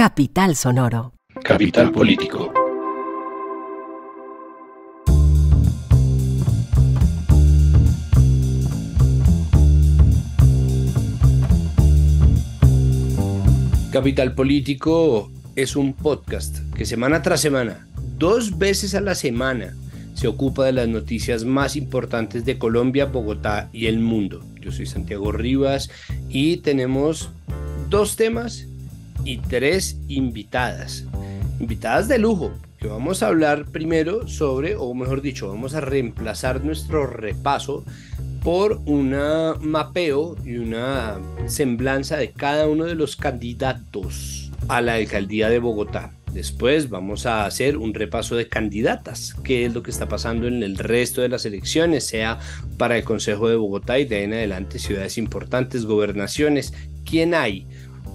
Capital Sonoro. Capital Político. Capital Político es un podcast que semana tras semana, 2 veces a la semana, se ocupa de las noticias más importantes de Colombia, Bogotá y el mundo. Yo soy Santiago Rivas y tenemos 2 temas y 3 invitadas de lujo, que vamos a hablar primero sobre, o mejor dicho, vamos a reemplazar nuestro repaso por un mapeo y una semblanza de cada uno de los candidatos a la alcaldía de Bogotá. Después vamos a hacer un repaso de candidatas, qué es lo que está pasando en el resto de las elecciones, sea para el Consejo de Bogotá y de ahí en adelante ciudades importantes, gobernaciones, quién hay.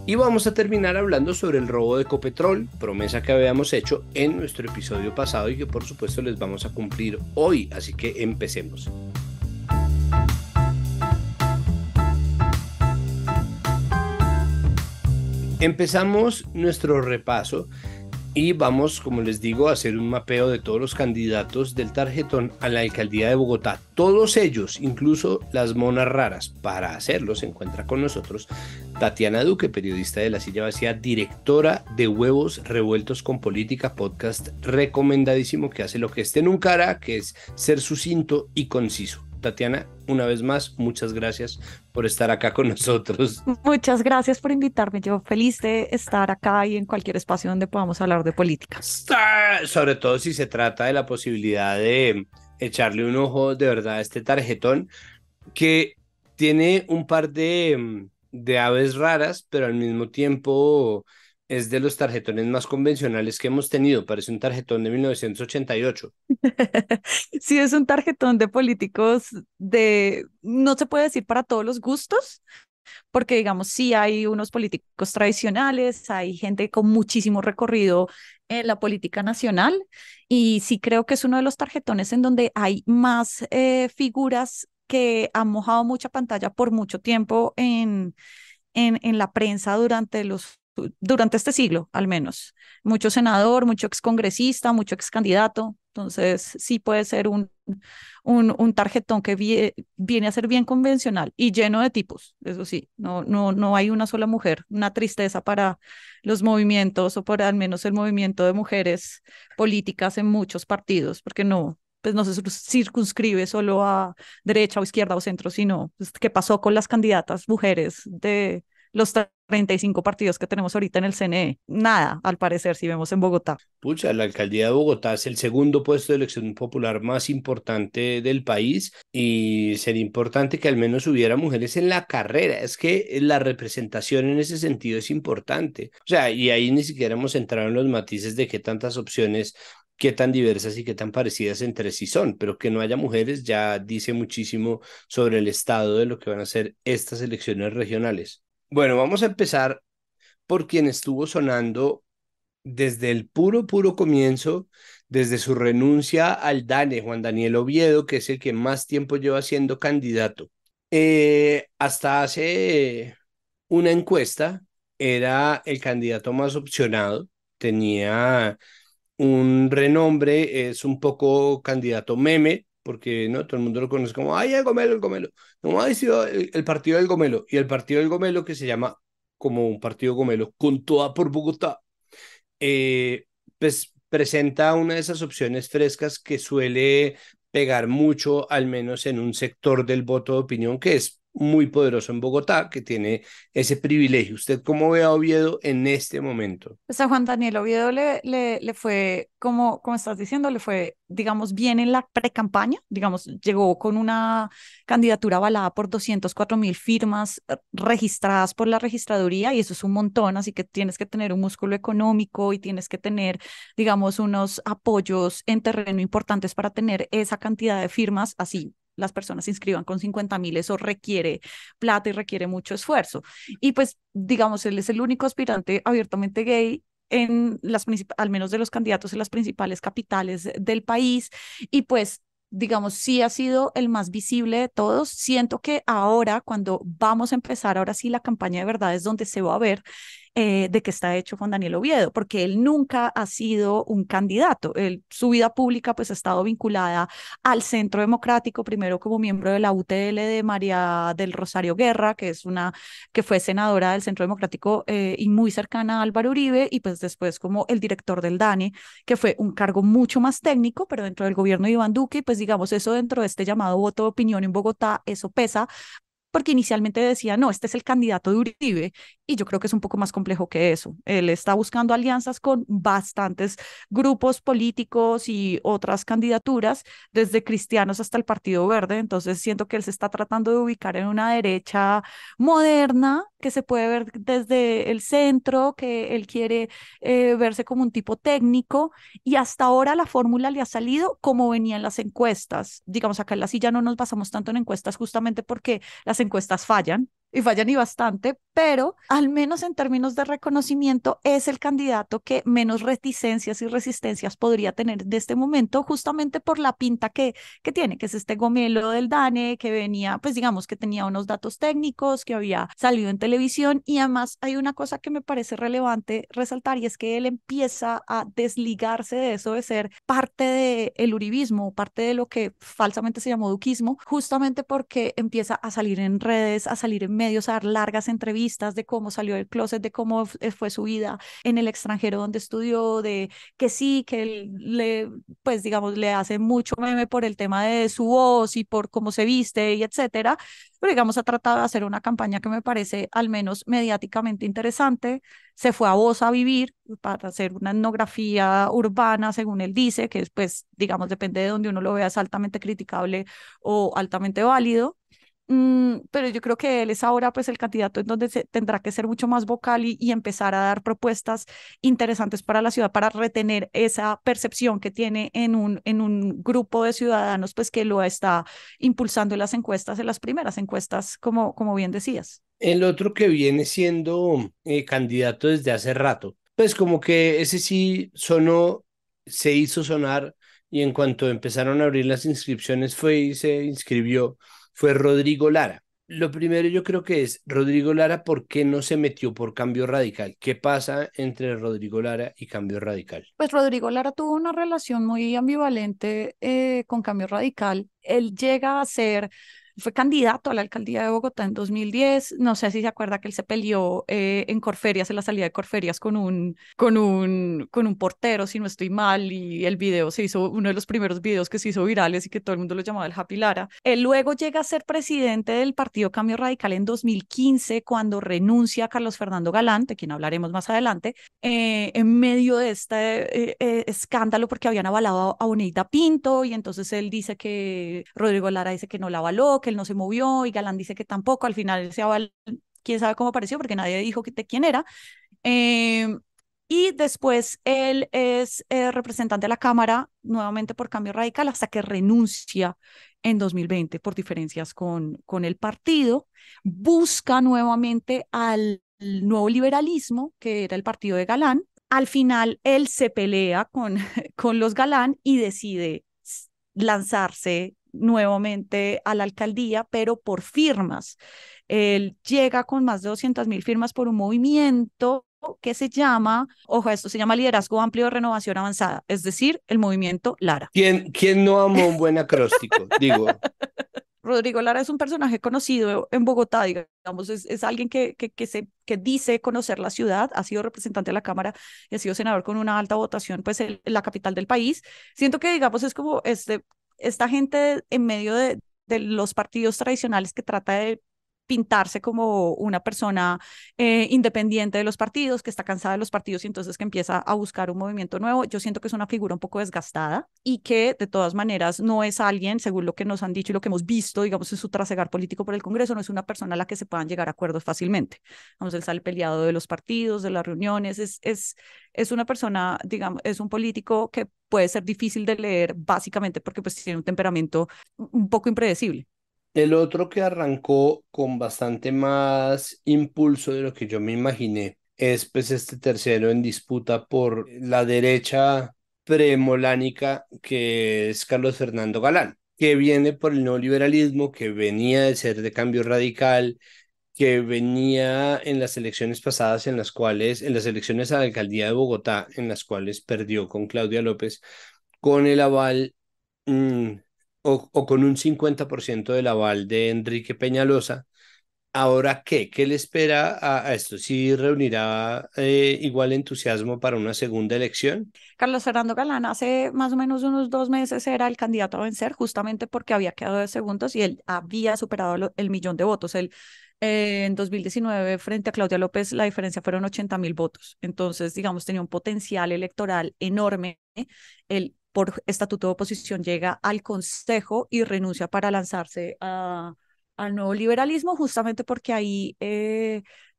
Y vamos a terminar hablando sobre el robo de Ecopetrol, promesa que habíamos hecho en nuestro episodio pasado y que por supuesto les vamos a cumplir hoy, así que empecemos. Empezamos nuestro repaso y vamos, como les digo, a hacer un mapeo de todos los candidatos del tarjetón a la alcaldía de Bogotá. Todos ellos, incluso las monas raras. Para hacerlo se encuentra con nosotros Tatiana Duque, periodista de La Silla Vacía, directora de Huevos Revueltos con Política, podcast recomendadísimo que hace lo que este nunca hará, que es ser sucinto y conciso. Tatiana, una vez más, muchas gracias por estar acá con nosotros. Muchas gracias por invitarme. Yo feliz de estar acá y en cualquier espacio donde podamos hablar de política. Sobre todo si se trata de la posibilidad de echarle un ojo de verdad a este tarjetón que tiene un par de aves raras, pero al mismo tiempo es de los tarjetones más convencionales que hemos tenido. Parece un tarjetón de 1988. Sí, es un tarjetón de políticos no se puede decir para todos los gustos, porque digamos, sí hay unos políticos tradicionales, hay gente con muchísimo recorrido en la política nacional, y sí creo que es uno de los tarjetones en donde hay más figuras que han mojado mucha pantalla por mucho tiempo en la prensa durante este siglo, al menos. Mucho senador, mucho excongresista, mucho excandidato. Entonces, sí puede ser un tarjetón que viene a ser bien convencional y lleno de tipos. Eso sí, no hay una sola mujer. Una tristeza para los movimientos o para al menos el movimiento de mujeres políticas en muchos partidos, porque pues no se circunscribe solo a derecha o izquierda o centro, sino pues, qué pasó con las candidatas mujeres de los 35 partidos que tenemos ahorita en el CNE. Nada, al parecer, si vemos en Bogotá. Pucha, la alcaldía de Bogotá es el segundo puesto de elección popular más importante del país y sería importante que al menos hubiera mujeres en la carrera. Es que la representación en ese sentido es importante. O sea, y ahí ni siquiera hemos entrado en los matices de qué tantas opciones, qué tan diversas y qué tan parecidas entre sí son, pero que no haya mujeres ya dice muchísimo sobre el estado de lo que van a ser estas elecciones regionales. Bueno, vamos a empezar por quien estuvo sonando desde el puro comienzo, desde su renuncia al DANE, Juan Daniel Oviedo, que es el que más tiempo lleva siendo candidato. Hasta hace una encuesta, era el candidato más opcionado, tenía un renombre, es un poco candidato meme, porque no todo el mundo lo conoce como, ay, el Gomelo, no, ay, sí, el partido del Gomelo, y el partido del Gomelo que se llama como un partido Gomelo, con toda por Bogotá, pues presenta una de esas opciones frescas que suele pegar mucho, al menos en un sector del voto de opinión que es muy poderoso en Bogotá, que tiene ese privilegio. ¿Usted cómo ve a Oviedo en este momento? Pues a Juan Daniel Oviedo le fue, como estás diciendo, le fue, digamos, bien en la pre-campaña, digamos, llegó con una candidatura avalada por 204.000 firmas registradas por la registraduría, y eso es un montón, así que tienes que tener un músculo económico y tienes que tener, digamos, unos apoyos en terreno importantes para tener esa cantidad de firmas, así las personas se inscriban con 50.000, eso requiere plata y requiere mucho esfuerzo. Y pues, digamos, él es el único aspirante abiertamente gay al menos de los candidatos en las principales capitales del país, y pues digamos, sí ha sido el más visible de todos. Siento que ahora, cuando vamos a empezar, ahora sí la campaña de verdad es donde se va a ver, de qué está hecho con Daniel Oviedo, porque él nunca ha sido un candidato. Su vida pública pues ha estado vinculada al Centro Democrático, primero como miembro de la UTL de María del Rosario Guerra, que fue senadora del Centro Democrático y muy cercana a Álvaro Uribe, y pues después como el director del DANE, que fue un cargo mucho más técnico, pero dentro del gobierno de Iván Duque, y pues digamos eso dentro de este llamado voto de opinión en Bogotá, eso pesa, porque inicialmente decía, no, este es el candidato de Uribe, y yo creo que es un poco más complejo que eso. Él está buscando alianzas con bastantes grupos políticos y otras candidaturas, desde cristianos hasta el Partido Verde, entonces siento que él se está tratando de ubicar en una derecha moderna, que se puede ver desde el centro, que él quiere verse como un tipo técnico, y hasta ahora la fórmula le ha salido como venían las encuestas. Digamos, acá en la silla no nos basamos tanto en encuestas justamente porque las encuestas fallan y fallan y bastante, pero al menos en términos de reconocimiento es el candidato que menos reticencias y resistencias podría tener de este momento, justamente por la pinta que tiene, que es este gomelo del DANE, que venía, pues digamos que tenía unos datos técnicos, que había salido en televisión, y además hay una cosa que me parece relevante resaltar, y es que él empieza a desligarse de eso de ser parte del uribismo, parte de lo que falsamente se llamó duquismo, justamente porque empieza a salir en redes, a salir en medios, a dar largas entrevistas de cómo salió del closet, de cómo fue su vida en el extranjero donde estudió, de que sí, que él pues digamos, le hace mucho meme por el tema de su voz y por cómo se viste y etcétera, pero digamos, ha tratado de hacer una campaña que me parece al menos mediáticamente interesante. Se fue a Voz a vivir para hacer una etnografía urbana, según él dice, que pues, digamos, depende de donde uno lo vea, es altamente criticable o altamente válido. Pero yo creo que él es ahora pues el candidato en donde se tendrá que ser mucho más vocal y empezar a dar propuestas interesantes para la ciudad, para retener esa percepción que tiene en un grupo de ciudadanos pues que lo está impulsando en las encuestas, en las primeras encuestas, como bien decías. El otro que viene siendo candidato desde hace rato, pues como que ese sí sonó, se hizo sonar y en cuanto empezaron a abrir las inscripciones fue y se inscribió, fue Rodrigo Lara. Lo primero yo creo que es Rodrigo Lara, ¿por qué no se metió por Cambio Radical? ¿Qué pasa entre Rodrigo Lara y Cambio Radical? Pues Rodrigo Lara tuvo una relación muy ambivalente con Cambio Radical. Él llega a ser, fue candidato a la alcaldía de Bogotá en 2010. No sé si se acuerda que él se peleó en Corferias, en la salida de Corferias, con un portero, si no estoy mal, y el video se hizo, uno de los primeros videos que se hizo virales y que todo el mundo lo llamaba el Happy Lara. Él luego llega a ser presidente del partido Cambio Radical en 2015, cuando renuncia a Carlos Fernando Galán, de quien hablaremos más adelante, en medio de este escándalo porque habían avalado a Oneida Pinto, y entonces él dice que Rodrigo Lara dice que no la avaló, que él no se movió, y Galán dice que tampoco. Al final él se avaló, quién sabe cómo apareció porque nadie dijo de quién era. Eh, y después él es representante de la Cámara nuevamente por Cambio Radical hasta que renuncia en 2020 por diferencias con el partido. Busca nuevamente al nuevo liberalismo, que era el partido de Galán. Al final él se pelea con los Galán y decide lanzarse nuevamente a la alcaldía, pero por firmas. Él llega con más de 200.000 firmas por un movimiento que se llama, ojo, esto se llama Liderazgo Amplio de Renovación Avanzada, es decir, el movimiento Lara. ¿Quién no amó un buen acróstico? Digo, Rodrigo Lara es un personaje conocido en Bogotá, digamos, es alguien que dice conocer la ciudad, ha sido representante de la Cámara y ha sido senador con una alta votación, pues en la capital del país. Siento que, digamos, es como esta gente en medio de los partidos tradicionales que trata de pintarse como una persona independiente de los partidos, que está cansada de los partidos y entonces que empieza a buscar un movimiento nuevo. Yo siento que es una figura un poco desgastada y que de todas maneras no es alguien, según lo que nos han dicho y lo que hemos visto, digamos, en su trasegar político por el Congreso, no es una persona a la que se puedan llegar a acuerdos fácilmente. Vamos, él sale peleado de los partidos, de las reuniones, es una persona, digamos, es un político que puede ser difícil de leer básicamente porque pues tiene un temperamento un poco impredecible. el otro que arrancó con bastante más impulso de lo que yo me imaginé es pues este tercero en disputa por la derecha premolánica que es Carlos Fernando Galán, que viene por el neoliberalismo, que venía de ser de Cambio Radical, que venía en las elecciones pasadas en las elecciones a la alcaldía de Bogotá, en las cuales perdió con Claudia López, con el aval mm, o con un 50% del aval de Enrique Peñalosa. ¿Ahora qué? ¿Qué le espera a esto? ¿Sí reunirá igual entusiasmo para una segunda elección? Carlos Fernando Galán hace más o menos unos 2 meses era el candidato a vencer, justamente porque había quedado de segundos y él había superado el millón de votos. Él, en 2019, frente a Claudia López, la diferencia fueron 80.000 votos. Entonces, digamos, tenía un potencial electoral enorme. Él, por estatuto de oposición, llega al Consejo y renuncia para lanzarse al nuevo liberalismo, justamente porque ahí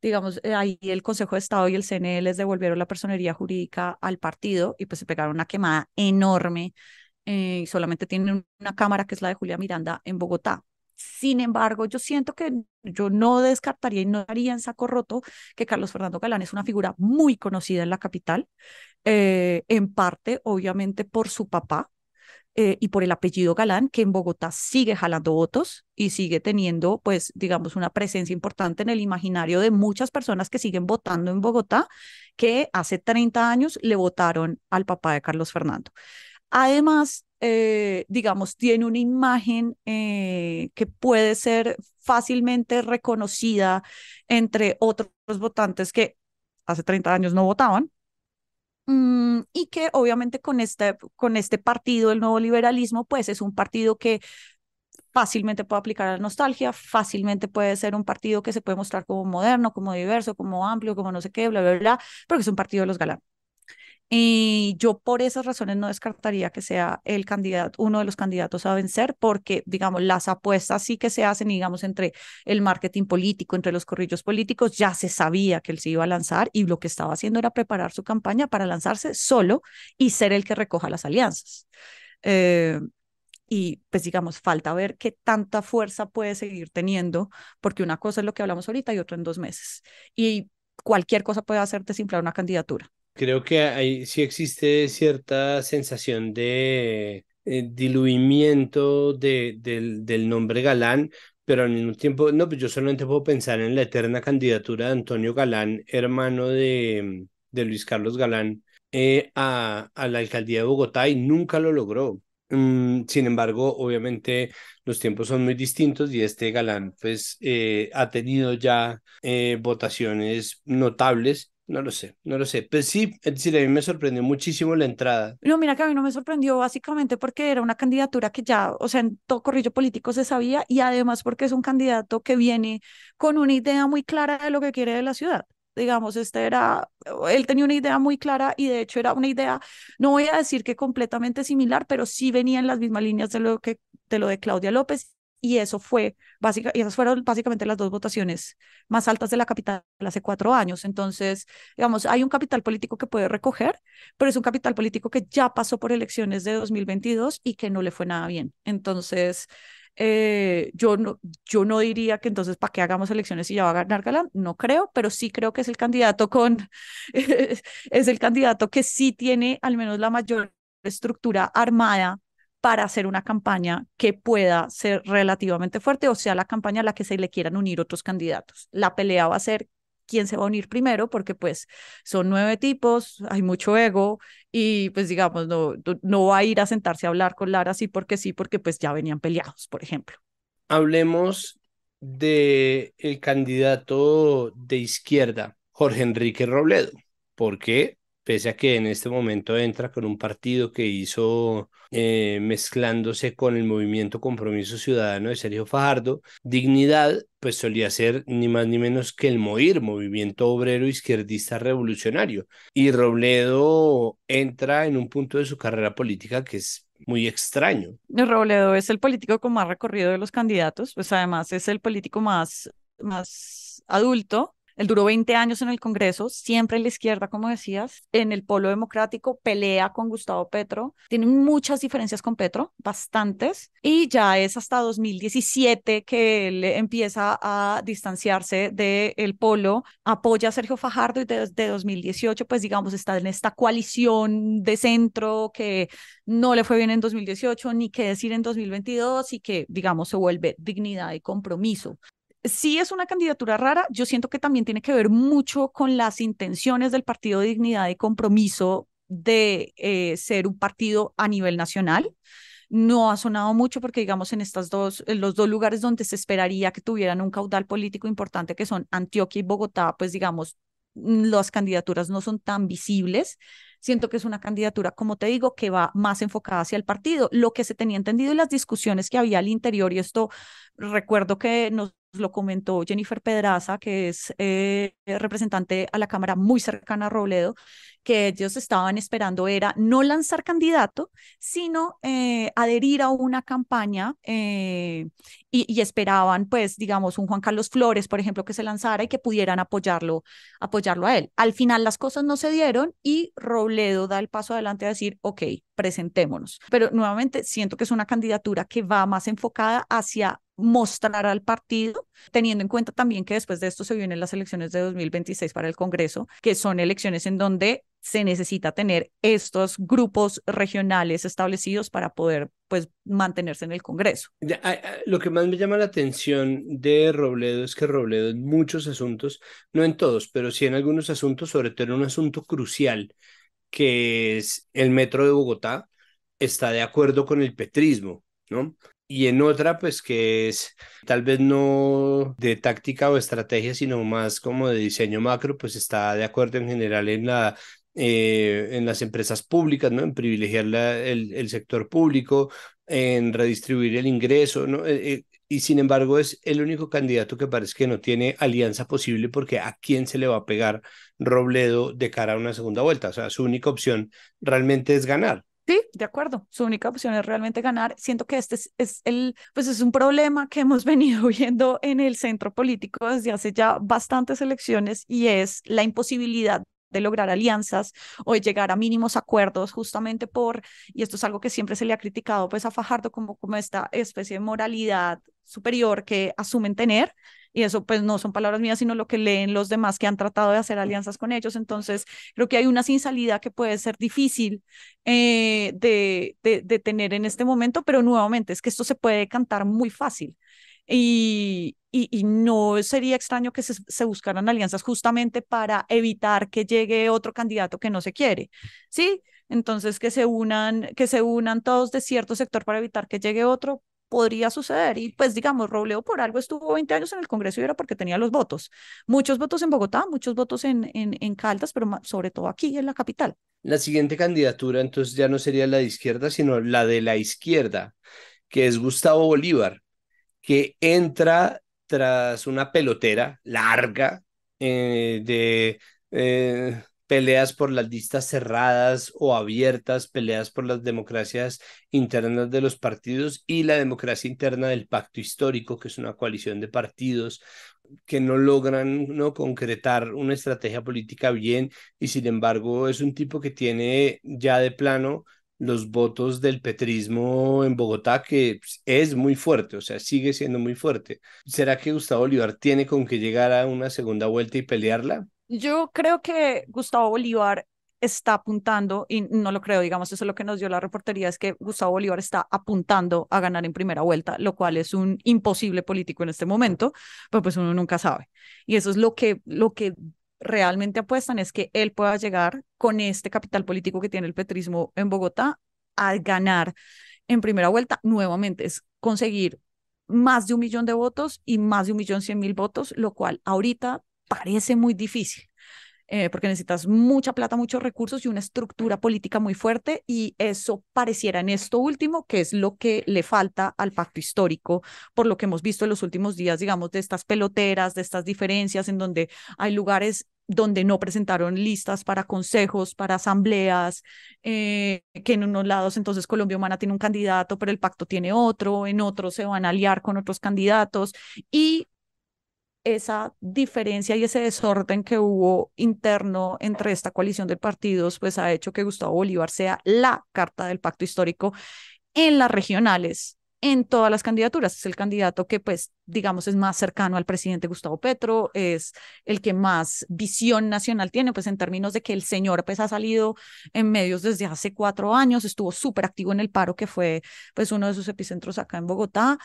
digamos, ahí el Consejo de Estado y el CNE les devolvieron la personería jurídica al partido y pues se pegaron una quemada enorme y solamente tienen una cámara que es la de Julia Miranda en Bogotá. Sin embargo, yo siento que yo no descartaría y no daría en saco roto que Carlos Fernando Galán es una figura muy conocida en la capital, en parte, obviamente, por su papá, y por el apellido Galán, que en Bogotá sigue jalando votos y sigue teniendo, pues, digamos, una presencia importante en el imaginario de muchas personas que siguen votando en Bogotá, que hace 30 años le votaron al papá de Carlos Fernando. Además, digamos, tiene una imagen que puede ser fácilmente reconocida entre otros votantes que hace 30 años no votaban, y que obviamente con este partido, el nuevo liberalismo, pues es un partido que fácilmente puede aplicar a la nostalgia, fácilmente puede ser un partido que se puede mostrar como moderno, como diverso, como amplio, como no sé qué, bla, bla, bla, porque es un partido de los galán. Y yo por esas razones no descartaría que sea el candidato, uno de los candidatos a vencer, porque, digamos, las apuestas sí que se hacen, digamos, entre el marketing político, entre los corrillos políticos, ya se sabía que él se iba a lanzar y lo que estaba haciendo era preparar su campaña para lanzarse solo y ser el que recoja las alianzas. Eh, y pues digamos, falta ver qué tanta fuerza puede seguir teniendo, porque una cosa es lo que hablamos ahorita y otra en 2 meses. Y cualquier cosa puede hacer desinflar una candidatura. Creo que ahí sí existe cierta sensación de diluimiento del nombre Galán, pero al mismo tiempo, no, pues yo solamente puedo pensar en la eterna candidatura de Antonio Galán, hermano de Luis Carlos Galán, a la alcaldía de Bogotá y nunca lo logró. Sin embargo, obviamente los tiempos son muy distintos y este Galán pues ha tenido ya votaciones notables. No lo sé, no lo sé. Pues sí, es decir, a mí me sorprendió muchísimo la entrada. No, mira que a mí no me sorprendió básicamente porque era una candidatura que ya, o sea, en todo corrillo político se sabía y además porque es un candidato que viene con una idea muy clara de lo que quiere de la ciudad. Digamos, él tenía una idea muy clara y de hecho era una idea, no voy a decir que completamente similar, pero sí venía en las mismas líneas de lo de Claudia López y y esas fueron básicamente las dos votaciones más altas de la capital hace 4 años. Entonces, digamos, hay un capital político que puede recoger, pero es un capital político que ya pasó por elecciones de 2022 y que no le fue nada bien. Entonces, yo no diría que entonces para qué hagamos elecciones y ya va a ganar Galán, no creo, pero sí creo que es el candidato es el candidato que sí tiene al menos la mayor estructura armada para hacer una campaña que pueda ser relativamente fuerte, o sea, la campaña a la que se le quieran unir otros candidatos. La pelea va a ser quién se va a unir primero, porque pues son 9 tipos, hay mucho ego y pues digamos, no va a ir a sentarse a hablar con Lara sí, porque pues ya venían peleados, por ejemplo. Hablemos de el candidato de izquierda, Jorge Enrique Robledo, porque pese a que en este momento entra con un partido que hizo mezclándose con el movimiento Compromiso Ciudadano de Sergio Fajardo, Dignidad, pues solía ser ni más ni menos que el MOIR, Movimiento Obrero Izquierdista Revolucionario. Y Robledo entra en un punto de su carrera política que es muy extraño. Robledo es el político con más recorrido de los candidatos, pues además es el político más adulto. Él duró 20 años en el Congreso, siempre en la izquierda, como decías, en el polo democrático, pelea con Gustavo Petro, tiene muchas diferencias con Petro, bastantes, y ya es hasta 2017 que él empieza a distanciarse del polo, apoya a Sergio Fajardo y desde 2018, pues digamos, está en esta coalición de centro que no le fue bien en 2018, ni qué decir en 2022 y que, digamos, se vuelve dignidad y compromiso. Sí es una candidatura rara, yo siento que también tiene que ver mucho con las intenciones del Partido de Dignidad y Compromiso de ser un partido a nivel nacional. No ha sonado mucho porque, digamos, en los dos lugares donde se esperaría que tuvieran un caudal político importante, que son Antioquia y Bogotá, pues, digamos, las candidaturas no son tan visibles. Siento que es una candidatura, como te digo, que va más enfocada hacia el partido. Lo que se tenía entendido y las discusiones que había al interior, y esto recuerdo que nos lo comentó Jennifer Pedraza, que es representante a la Cámara muy cercana a Robledo, que ellos estaban esperando era no lanzar candidato, sino adherir a una campaña y esperaban, pues, digamos, un Juan Carlos Flores, por ejemplo, que se lanzara y que pudieran apoyarlo a él. Al final las cosas no se dieron y Robledo da el paso adelante a decir, ok, presentémonos. Pero nuevamente siento que es una candidatura que va más enfocada hacia mostrar al partido, teniendo en cuenta también que después de esto se vienen las elecciones de 2026 para el Congreso, que son elecciones en donde se necesita tener estos grupos regionales establecidos para poder, pues, mantenerse en el Congreso. Lo que más me llama la atención de Robledo es que Robledo en muchos asuntos, no en todos, pero sí en algunos asuntos, sobre todo en un asunto crucial, que es el metro de Bogotá, está de acuerdo con el petrismo, ¿no? Y en otra, pues que es tal vez no de táctica o estrategia, sino más como de diseño macro, pues está de acuerdo en general en las empresas públicas, ¿no? En privilegiar el sector público, en redistribuir el ingreso, ¿no? Y sin embargo es el único candidato que parece que no tiene alianza posible porque ¿a quién se le va a pegar Robledo de cara a una segunda vuelta? O sea, su única opción realmente es ganar. Sí, de acuerdo. Su única opción es realmente ganar. Siento que pues es un problema que hemos venido viendo en el centro político desde hace ya bastantes elecciones y es la imposibilidad de lograr alianzas o de llegar a mínimos acuerdos justamente y esto es algo que siempre se le ha criticado pues a Fajardo como esta especie de moralidad superior que asumen tener. Y eso pues no son palabras mías, sino lo que leen los demás que han tratado de hacer alianzas con ellos. Entonces, creo que hay una sin salida que puede ser difícil de tener en este momento, pero nuevamente es que esto se puede cantar muy fácil. Y no sería extraño que se buscaran alianzas justamente para evitar que llegue otro candidato que no se quiere, ¿sí? Entonces que se unan todos de cierto sector para evitar que llegue otro, podría suceder. Y pues digamos, Robledo por algo estuvo 20 años en el Congreso y era porque tenía los votos. Muchos votos en Bogotá, muchos votos en Caldas, pero sobre todo aquí en la capital. La siguiente candidatura entonces ya no sería la de izquierda, sino la de la izquierda, que es Gustavo Bolívar, que entra tras una pelotera larga de peleas por las listas cerradas o abiertas, peleas por las democracias internas de los partidos y la democracia interna del pacto histórico, que es una coalición de partidos que no logran no concretar una estrategia política bien y sin embargo es un tipo que tiene ya de plano los votos del petrismo en Bogotá, que pues, es muy fuerte, o sea, sigue siendo muy fuerte. ¿Será que Gustavo Bolívar tiene con que llegar a una segunda vuelta y pelearla? Yo creo que Gustavo Bolívar está apuntando, y no lo creo, digamos, eso es lo que nos dio la reportería, es que Gustavo Bolívar está apuntando a ganar en primera vuelta, lo cual es un imposible político en este momento, pero pues uno nunca sabe. Y eso es lo que realmente apuestan, es que él pueda llegar con este capital político que tiene el petrismo en Bogotá a ganar en primera vuelta nuevamente, es conseguir más de 1 millón de votos y más de 1.100.000 votos, lo cual ahorita parece muy difícil, porque necesitas mucha plata, muchos recursos y una estructura política muy fuerte, y eso pareciera en esto último que es lo que le falta al pacto histórico, por lo que hemos visto en los últimos días, digamos, de estas peloteras, de estas diferencias en donde hay lugares donde no presentaron listas para consejos, para asambleas, que en unos lados entonces Colombia Humana tiene un candidato, pero el pacto tiene otro, en otros se van a aliar con otros candidatos, y esa diferencia y ese desorden que hubo interno entre esta coalición de partidos, pues ha hecho que Gustavo Bolívar sea la carta del pacto histórico en las regionales, en todas las candidaturas. Es el candidato que, pues, digamos, es más cercano al presidente Gustavo Petro, es el que más visión nacional tiene, pues, en términos de que el señor, pues, ha salido en medios desde hace 4 años, estuvo súper activo en el paro, que fue, pues, uno de sus epicentros acá en Bogotá,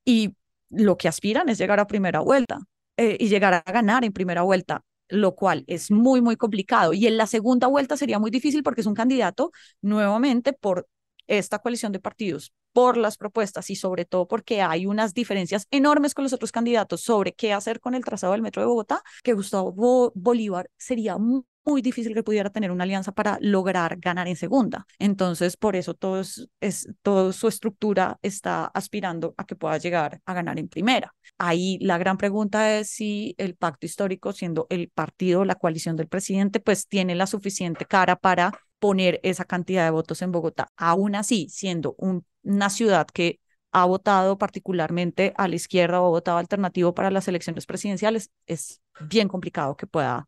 y lo que aspiran es llegar a primera vuelta y llegar a ganar en primera vuelta, lo cual es muy, muy complicado. Y en la segunda vuelta sería muy difícil porque es un candidato nuevamente por esta coalición de partidos, por las propuestas y sobre todo porque hay unas diferencias enormes con los otros candidatos sobre qué hacer con el trazado del metro de Bogotá, que Gustavo Bolívar sería muy difícil que pudiera tener una alianza para lograr ganar en segunda. Entonces, por eso toda su estructura está aspirando a que pueda llegar a ganar en primera. Ahí la gran pregunta es si el pacto histórico, siendo el partido, la coalición del presidente, pues tiene la suficiente cara para poner esa cantidad de votos en Bogotá. Aún así, siendo una ciudad que ha votado particularmente a la izquierda o ha votado alternativo para las elecciones presidenciales, es bien complicado que pueda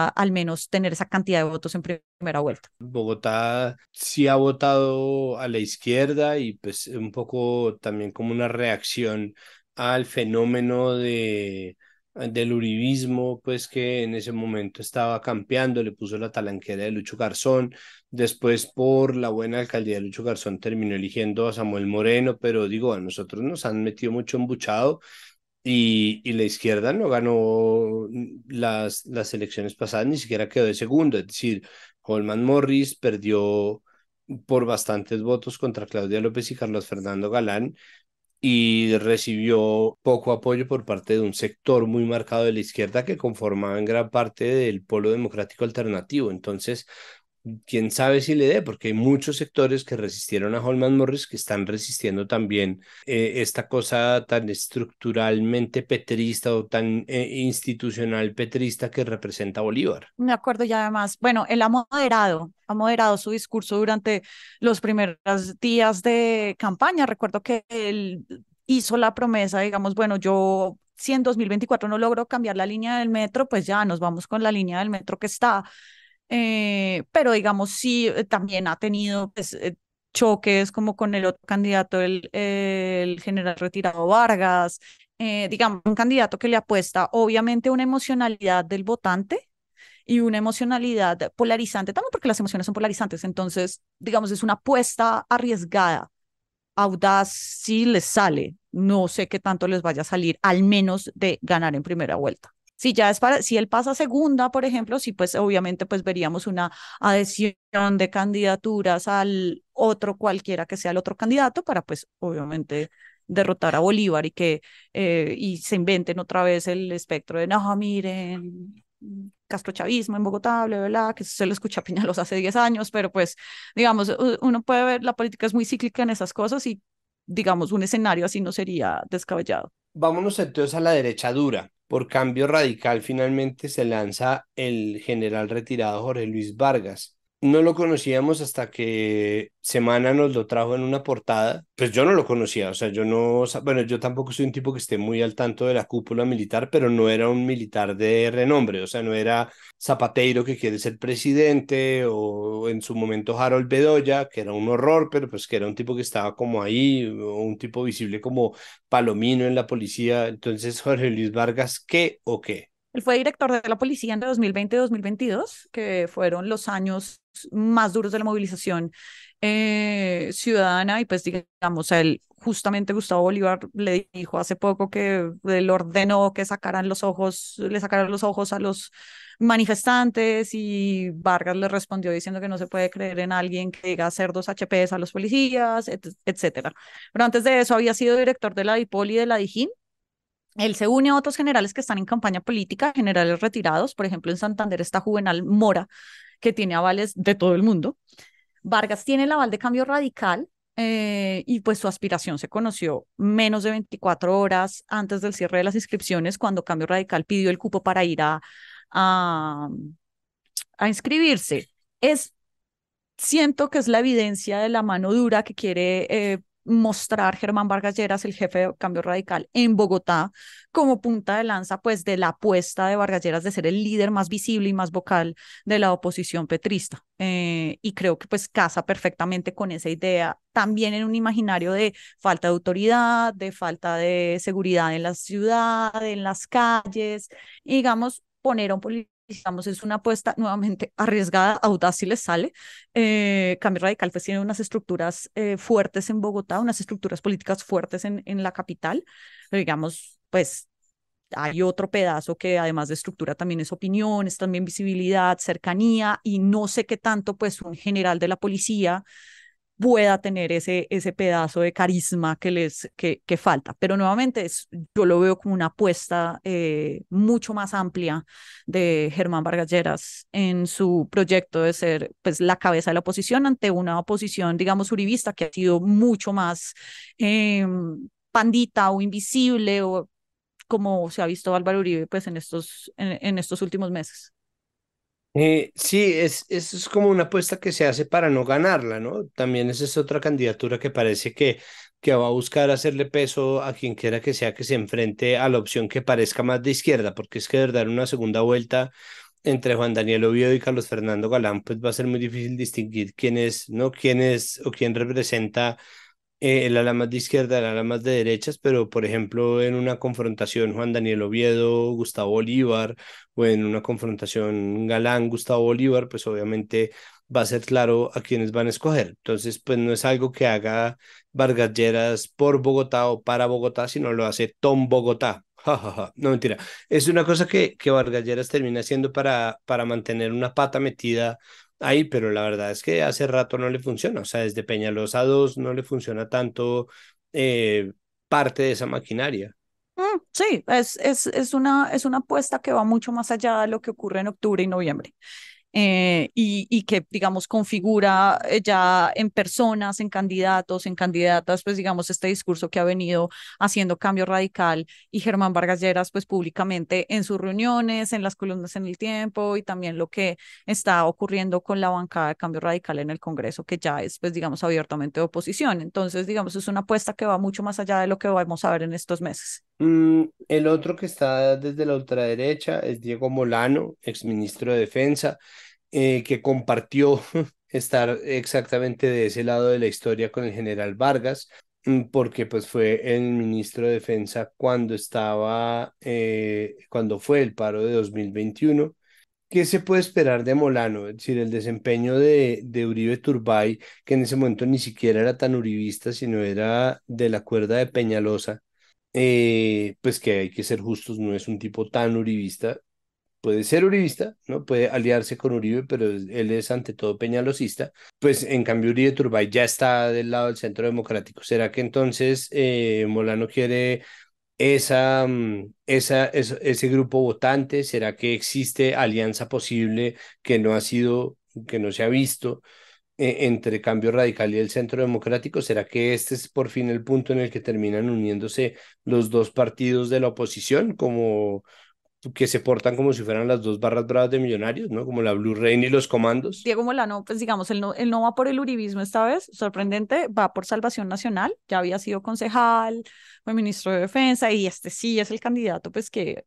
al menos tener esa cantidad de votos en primera vuelta. Bogotá sí ha votado a la izquierda y pues un poco también como una reacción al fenómeno del uribismo, pues que en ese momento estaba campeando, le puso la talanquera de Lucho Garzón, después por la buena alcaldía de Lucho Garzón terminó eligiendo a Samuel Moreno, pero digo, a nosotros nos han metido mucho embuchado y la izquierda no ganó las elecciones pasadas, ni siquiera quedó de segundo. Es decir, Holman Morris perdió por bastantes votos contra Claudia López y Carlos Fernando Galán y recibió poco apoyo por parte de un sector muy marcado de la izquierda que conformaba en gran parte del polo democrático alternativo. Entonces, quién sabe si le dé, porque hay muchos sectores que resistieron a Holman Morris que están resistiendo también esta cosa tan estructuralmente petrista o tan institucional petrista que representa Bolívar. Me acuerdo ya además, bueno, él ha moderado su discurso durante los primeros días de campaña. Recuerdo que él hizo la promesa, digamos, bueno, yo si en 2024 no logro cambiar la línea del metro, pues ya nos vamos con la línea del metro que está. Pero digamos, sí, también ha tenido pues, choques como con el otro candidato, el general retirado Vargas, digamos, un candidato que le apuesta obviamente a una emocionalidad del votante y una emocionalidad polarizante, también porque las emociones son polarizantes, entonces, digamos, es una apuesta arriesgada, audaz, si les sale, no sé qué tanto les vaya a salir, al menos de ganar en primera vuelta. Si ya es para, si él pasa a segunda, por ejemplo, sí, pues obviamente pues veríamos una adhesión de candidaturas al otro cualquiera que sea el otro candidato para pues obviamente derrotar a Bolívar y se inventen otra vez el espectro de no, miren, castrochavismo en Bogotá, bla, bla, bla, que se lo escucha a Peñalos hace 10 años, pero pues digamos, uno puede ver, la política es muy cíclica en esas cosas y digamos, un escenario así no sería descabellado. Vámonos entonces a la derecha dura. Por cambio radical, finalmente se lanza el general retirado Jorge Luis Vargas. No lo conocíamos hasta que Semana nos lo trajo en una portada. Pues yo no lo conocía, o sea, yo no, bueno, yo tampoco soy un tipo que esté muy al tanto de la cúpula militar, pero no era un militar de renombre, o sea, no era Zapateiro que quiere ser presidente o en su momento Harold Bedoya, que era un horror, pero pues que era un tipo que estaba como ahí, o un tipo visible como Palomino en la policía. Entonces, Jorge Luis Vargas, ¿qué o qué? Él fue director de la policía entre 2020 y 2022, que fueron los años más duros de la movilización ciudadana y pues digamos, a él justamente Gustavo Bolívar le dijo hace poco que él ordenó que le sacaran los ojos a los manifestantes y Vargas le respondió diciendo que no se puede creer en alguien que diga hacer dos HPs a los policías, etcétera. Pero antes de eso había sido director de la DIPOL y de la DIJÍN. Él se une a otros generales que están en campaña política, generales retirados. Por ejemplo, en Santander está Juvenal Mora, que tiene avales de todo el mundo. Vargas tiene el aval de Cambio Radical y pues su aspiración se conoció menos de 24 horas antes del cierre de las inscripciones, cuando Cambio Radical pidió el cupo para ir a, a inscribirse. Es Siento que es la evidencia de la mano dura que quiere mostrar Germán Vargas Lleras, el jefe de Cambio Radical en Bogotá, como punta de lanza, pues, de la apuesta de Vargas Lleras de ser el líder más visible y más vocal de la oposición petrista. Y creo que, pues, casa perfectamente con esa idea, también en un imaginario de falta de autoridad, de falta de seguridad en la ciudad, en las calles, y digamos, poner a un político digamos, es una apuesta nuevamente arriesgada, audaz si les sale. Cambio Radical pues tiene unas estructuras fuertes en Bogotá, unas estructuras políticas fuertes en la capital, pero digamos, pues hay otro pedazo que además de estructura también es opinión, es también visibilidad, cercanía, y no sé qué tanto pues un general de la policía pueda tener ese pedazo de carisma que falta. Pero nuevamente yo lo veo como una apuesta mucho más amplia de Germán Vargas Lleras en su proyecto de ser pues, la cabeza de la oposición ante una oposición, digamos, uribista, que ha sido mucho más pandita o invisible, o como se ha visto Álvaro Uribe pues, en estos últimos meses. Sí, eso es como una apuesta que se hace para no ganarla, ¿no? También esa es otra candidatura que parece que va a buscar hacerle peso a quien quiera que sea que se enfrente a la opción que parezca más de izquierda, porque es que de verdad en una segunda vuelta entre Juan Daniel Oviedo y Carlos Fernando Galán, pues va a ser muy difícil distinguir quién es, ¿no? Quién es o quién representa el ala más de izquierda, el ala más de derechas, pero por ejemplo en una confrontación Juan Daniel Oviedo, Gustavo Bolívar, o en una confrontación Galán, Gustavo Bolívar, pues obviamente va a ser claro a quiénes van a escoger. Entonces, pues no es algo que haga Vargas Lleras por Bogotá o para Bogotá, sino lo hace Tom Bogotá. Ja, ja, ja. No, mentira. Es una cosa que Vargas Lleras termina haciendo para mantener una pata metida ahí, pero la verdad es que hace rato no le funciona. O sea, desde Peñalosa 2 no le funciona tanto eh, parte de esa maquinaria. Sí, es una apuesta que va mucho más allá de lo que ocurre en octubre y noviembre. Y que, digamos, configura ya en personas, en candidatos, en candidatas, pues, digamos, este discurso que ha venido haciendo Cambio Radical y Germán Vargas Lleras, pues, públicamente en sus reuniones, en las columnas en El Tiempo, y también lo que está ocurriendo con la bancada de Cambio Radical en el Congreso, que ya es, pues, digamos, abiertamente de oposición. Entonces, digamos, es una apuesta que va mucho más allá de lo que vamos a ver en estos meses. El otro que está desde la ultraderecha es Diego Molano, exministro de Defensa, que compartió estar exactamente de ese lado de la historia con el general Vargas, porque pues fue el ministro de Defensa cuando cuando fue el paro de 2021. ¿Qué se puede esperar de Molano? Es decir, el desempeño de Uribe Turbay, que en ese momento ni siquiera era tan uribista, sino era de la cuerda de Peñalosa, pues que hay que ser justos, no es un tipo tan uribista. Puede ser uribista, ¿no? Puede aliarse con Uribe, pero él es ante todo peñalosista. Pues en cambio Uribe Turbay ya está del lado del Centro Democrático. ¿Será que entonces Molano quiere ese grupo votante? ¿Será que existe alianza posible que no ha sido, que no se ha visto entre Cambio Radical y el Centro Democrático? ¿Será que este es por fin el punto en el que terminan uniéndose los dos partidos de la oposición, como que se portan como si fueran las dos barras bravas de Millonarios, ¿no? Como la Blue Rain y los comandos. Diego Molano, pues digamos, él no va por el uribismo esta vez, sorprendente, va por Salvación Nacional, ya había sido concejal, fue ministro de Defensa, y este sí es el candidato pues que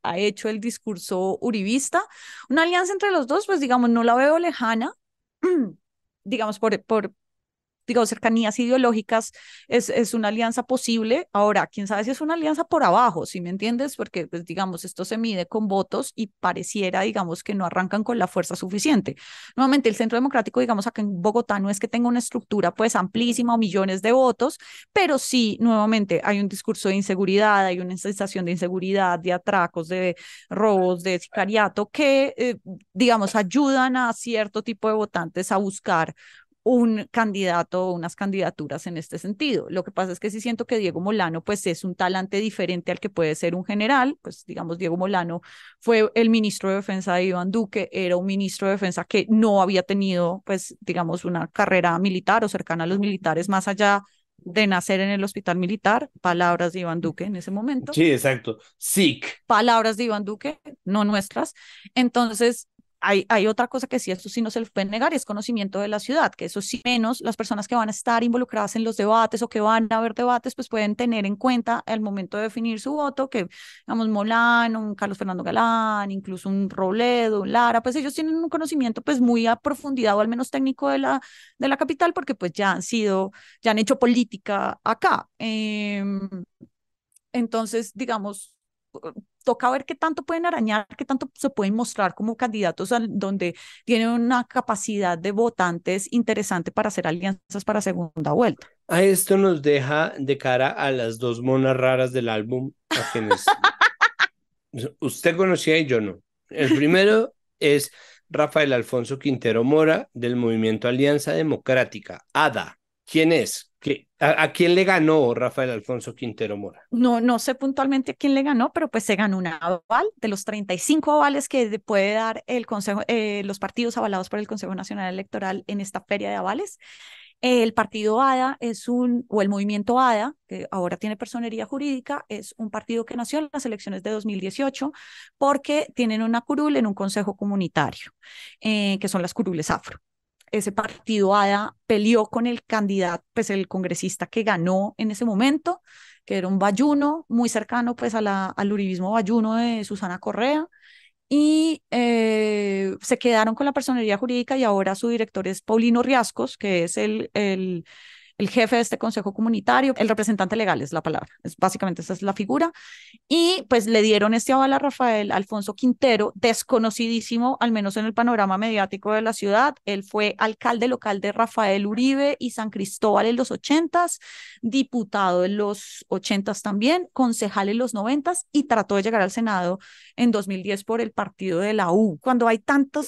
ha hecho el discurso uribista. Una alianza entre los dos, pues digamos, no la veo lejana, digamos, digamos, cercanías ideológicas, es una alianza posible. Ahora, quién sabe si es una alianza por abajo, ¿sí me entiendes? Porque, pues, digamos, esto se mide con votos y pareciera, digamos, que no arrancan con la fuerza suficiente. Nuevamente, el Centro Democrático, digamos, acá en Bogotá no es que tenga una estructura, pues, amplísima o millones de votos, pero sí, nuevamente, hay un discurso de inseguridad, hay una sensación de inseguridad, de atracos, de robos, de sicariato, que, digamos, ayudan a cierto tipo de votantes a buscar un candidato o unas candidaturas en este sentido. Lo que pasa es que sí siento que Diego Molano pues es un talante diferente al que puede ser un general, pues digamos Diego Molano fue el ministro de Defensa de Iván Duque, era un ministro de Defensa que no había tenido pues digamos una carrera militar o cercana a los militares más allá de nacer en el hospital militar, palabras de Iván Duque en ese momento, Sí, exacto. SIC. palabras de Iván Duque, no nuestras. Entonces, hay otra cosa que sí, esto sí no se les puede negar, y es conocimiento de la ciudad, que eso sí menos las personas que van a estar involucradas en los debates o que van a haber debates, pues pueden tener en cuenta al momento de definir su voto, que, digamos, Molano, un Carlos Fernando Galán, incluso un Robledo, un Lara, pues ellos tienen un conocimiento pues muy a profundidad o al menos técnico de la capital, porque pues ya han hecho política acá. Entonces, digamos, toca ver qué tanto pueden arañar, qué tanto se pueden mostrar como candidatos donde tienen una capacidad de votantes interesante para hacer alianzas para segunda vuelta. A esto nos deja de cara a las dos monas raras del álbum, a quienes usted conocía y yo no. El primero es Rafael Alfonso Quintero Mora, del Movimiento Alianza Democrática, ADA. ¿Quién es? ¿A quién le ganó Rafael Alfonso Quintero Mora? No, no sé puntualmente a quién le ganó, pero pues se ganó un aval de los 35 avales que puede dar el Consejo, los partidos avalados por el Consejo Nacional Electoral en esta feria de avales. El partido ADA o el movimiento ADA, que ahora tiene personería jurídica, es un partido que nació en las elecciones de 2018 porque tienen una curul en un consejo comunitario, que son las curules afro. Ese partido ADA peleó con el candidato, pues el congresista que ganó en ese momento, que era un bayuno muy cercano pues al uribismo bayuno de Susana Correa, y se quedaron con la personería jurídica y ahora su director es Paulino Riascos, que es el jefe de este consejo comunitario, el representante legal es la palabra, básicamente esa es la figura, y pues le dieron este aval a Rafael Alfonso Quintero, desconocidísimo, al menos en el panorama mediático de la ciudad. Él fue alcalde local de Rafael Uribe y San Cristóbal en los 80s, diputado en los 80s también, concejal en los 90s y trató de llegar al Senado en 2010 por el partido de la U. Cuando hay tanta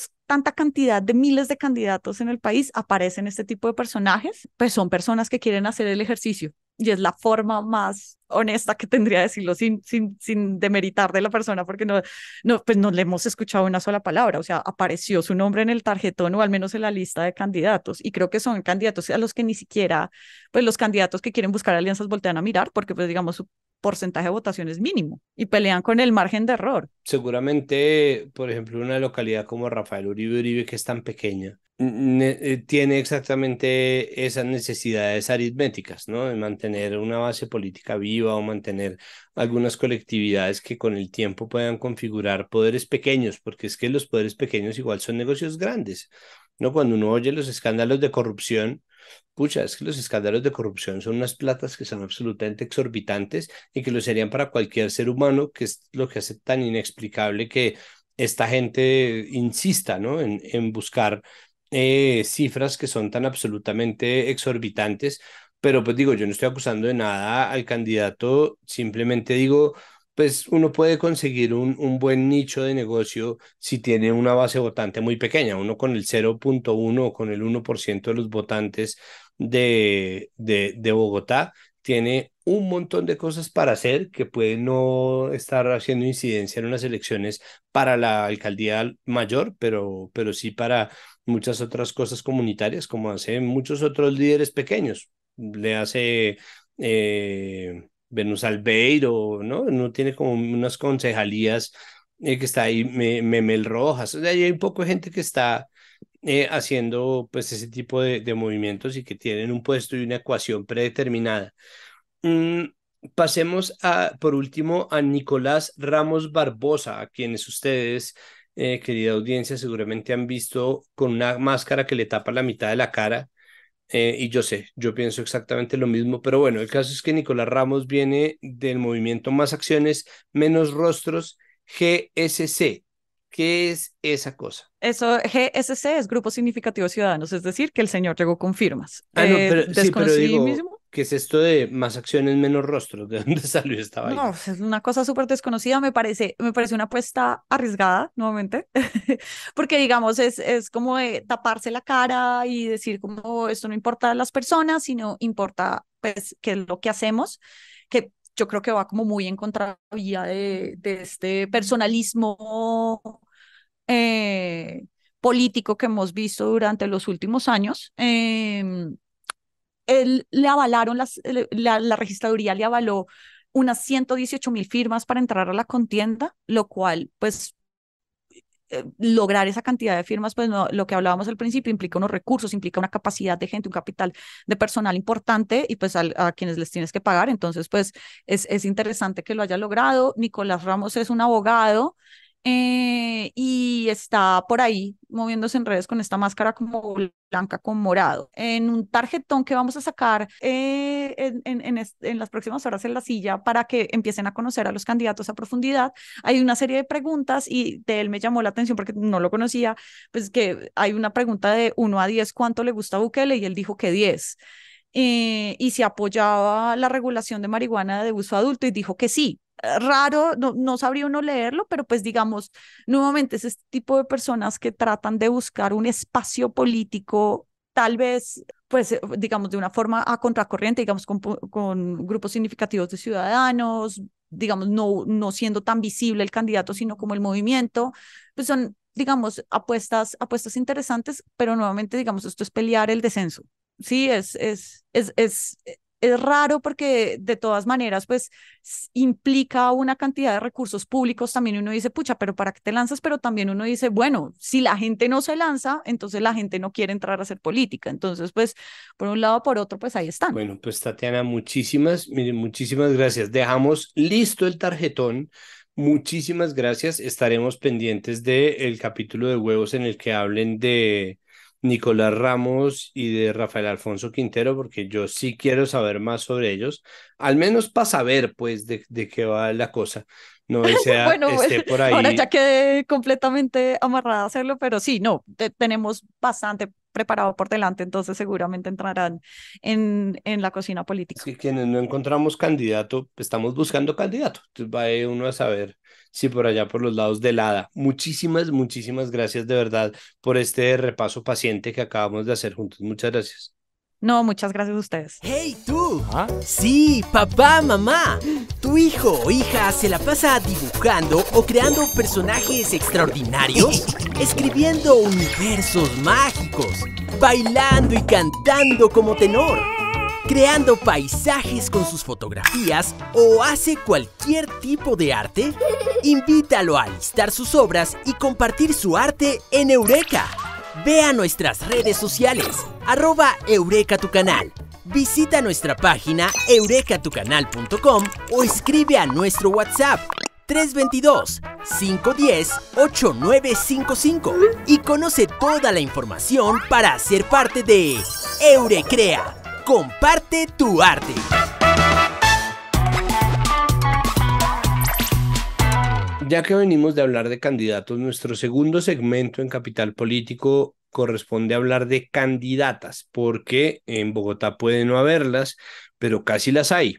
cantidad de miles de candidatos en el país, aparecen este tipo de personajes, pues son personas que quieren hacer el ejercicio y es la forma más honesta que tendría de decirlo sin demeritar de la persona, porque pues no le hemos escuchado una sola palabra, o sea, apareció su nombre en el tarjetón o al menos en la lista de candidatos, y creo que son candidatos a los que ni siquiera, pues los candidatos que quieren buscar alianzas voltean a mirar, porque pues digamos su porcentaje de votación es mínimo y pelean con el margen de error. Seguramente, por ejemplo, una localidad como Rafael Uribe Uribe, que es tan pequeña, tiene exactamente esas necesidades aritméticas, ¿no? De mantener una base política viva o mantener algunas colectividades que con el tiempo puedan configurar poderes pequeños, porque es que los poderes pequeños igual son negocios grandes, ¿no? Cuando uno oye los escándalos de corrupción, pucha, es que los escándalos de corrupción son unas platas que son absolutamente exorbitantes y que lo serían para cualquier ser humano, que es lo que hace tan inexplicable que esta gente insista, ¿no? En buscar cifras que son tan absolutamente exorbitantes. Pero pues digo, yo no estoy acusando de nada al candidato, simplemente digo, pues uno puede conseguir un buen nicho de negocio si tiene una base votante muy pequeña. Uno con el 0,1 o con el 1% de los votantes de Bogotá tiene un montón de cosas para hacer que puede no estar haciendo incidencia en unas elecciones para la alcaldía mayor, pero sí para muchas otras cosas comunitarias, como hacen muchos otros líderes pequeños. Le hace Venus Albeiro, ¿no? No tiene como unas concejalías que está ahí, Memel Rojas, o sea, hay un poco de gente que está haciendo pues ese tipo de movimientos y que tienen un puesto y una ecuación predeterminada. Mm, pasemos por último, a Nicolás Ramos Barbosa, a quienes ustedes, querida audiencia, seguramente han visto con una máscara que le tapa la mitad de la cara. Y yo sé, yo pienso exactamente lo mismo, pero bueno, el caso es que Nicolás Ramos viene del movimiento Más Acciones, Menos Rostros, GSC. ¿Qué es esa cosa? Eso, GSC es Grupo Significativo de Ciudadanos, es decir, que el señor llegó con firmas. Ah, no, pero sí, pero Desconocí digo, mismo. ¿qué es esto de Más Acciones, Menos Rostros? ¿De dónde salió esta No, vaina? es una cosa súper desconocida, me parece una apuesta arriesgada, nuevamente, porque digamos, es como de taparse la cara y decir como esto no importa a las personas, sino importa pues qué es lo que hacemos, que yo creo que va como muy en contravía de este personalismo eh, político que hemos visto durante los últimos años. Él le avalaron, la registraduría le avaló unas 118.000 firmas para entrar a la contienda, lo cual, pues, lograr esa cantidad de firmas, pues no, lo que hablábamos al principio, implica unos recursos, implica una capacidad de gente, un capital de personal importante y pues a quienes les tienes que pagar. Entonces, pues es interesante que lo haya logrado. Nicolás Ramos es un abogado y está por ahí moviéndose en redes con esta máscara como blanca con morado. En un tarjetón que vamos a sacar en las próximas horas en la silla para que empiecen a conocer a los candidatos a profundidad, hay una serie de preguntas y de él me llamó la atención porque no lo conocía, pues que hay una pregunta de 1 a 10, ¿cuánto le gusta a Bukele? Y él dijo que 10. Y si apoyaba la regulación de marihuana de uso adulto y dijo que sí. Raro, no sabría uno leerlo, pero pues digamos, nuevamente es este tipo de personas que tratan de buscar un espacio político, tal vez, pues digamos, de una forma a contracorriente, digamos, con grupos significativos de ciudadanos, digamos, no siendo tan visible el candidato, sino como el movimiento, pues son, digamos, apuestas interesantes, pero nuevamente, digamos, esto es pelear el descenso. Sí, es raro porque de todas maneras, pues implica una cantidad de recursos públicos. También uno dice, pucha, pero ¿para qué te lanzas? Pero también uno dice, bueno, si la gente no se lanza, entonces la gente no quiere entrar a hacer política. Entonces, pues, por un lado, por otro, pues ahí están. Bueno, pues Tatiana, miren, muchísimas gracias. Dejamos listo el tarjetón. Muchísimas gracias. Estaremos pendientes del capítulo de huevos en el que hablen de Nicolás Ramos y de Rafael Alfonso Quintero, porque yo sí quiero saber más sobre ellos, al menos para saber, pues, de qué va la cosa. No sea, Bueno, esté por ahora ya ahí. quedé completamente amarrada a hacerlo, pero sí, no, tenemos bastante preparado por delante, entonces seguramente entrarán en la cocina Es política. que quienes no encontramos candidato, estamos buscando candidato. Entonces va uno a saber si por allá por los lados del hada. Muchísimas gracias de verdad por este repaso paciente que acabamos de hacer juntos. Muchas gracias. No, muchas gracias a ustedes. ¡Hey tú! Sí, papá, mamá. Tu hijo o hija se la pasa dibujando o creando personajes extraordinarios, escribiendo universos mágicos, bailando y cantando como tenor, creando paisajes con sus fotografías o hace cualquier tipo de arte. Invítalo a listar sus obras y compartir su arte en Eureka. Ve a nuestras redes sociales, @Eureka tu canal. Visita nuestra página eurekatucanal.com o escribe a nuestro WhatsApp 322-510-8955 y conoce toda la información para ser parte de Eurecrea. Comparte tu arte. Ya que venimos de hablar de candidatos, nuestro segundo segmento en Capital Político corresponde a hablar de candidatas, porque en Bogotá puede no haberlas, pero casi las hay.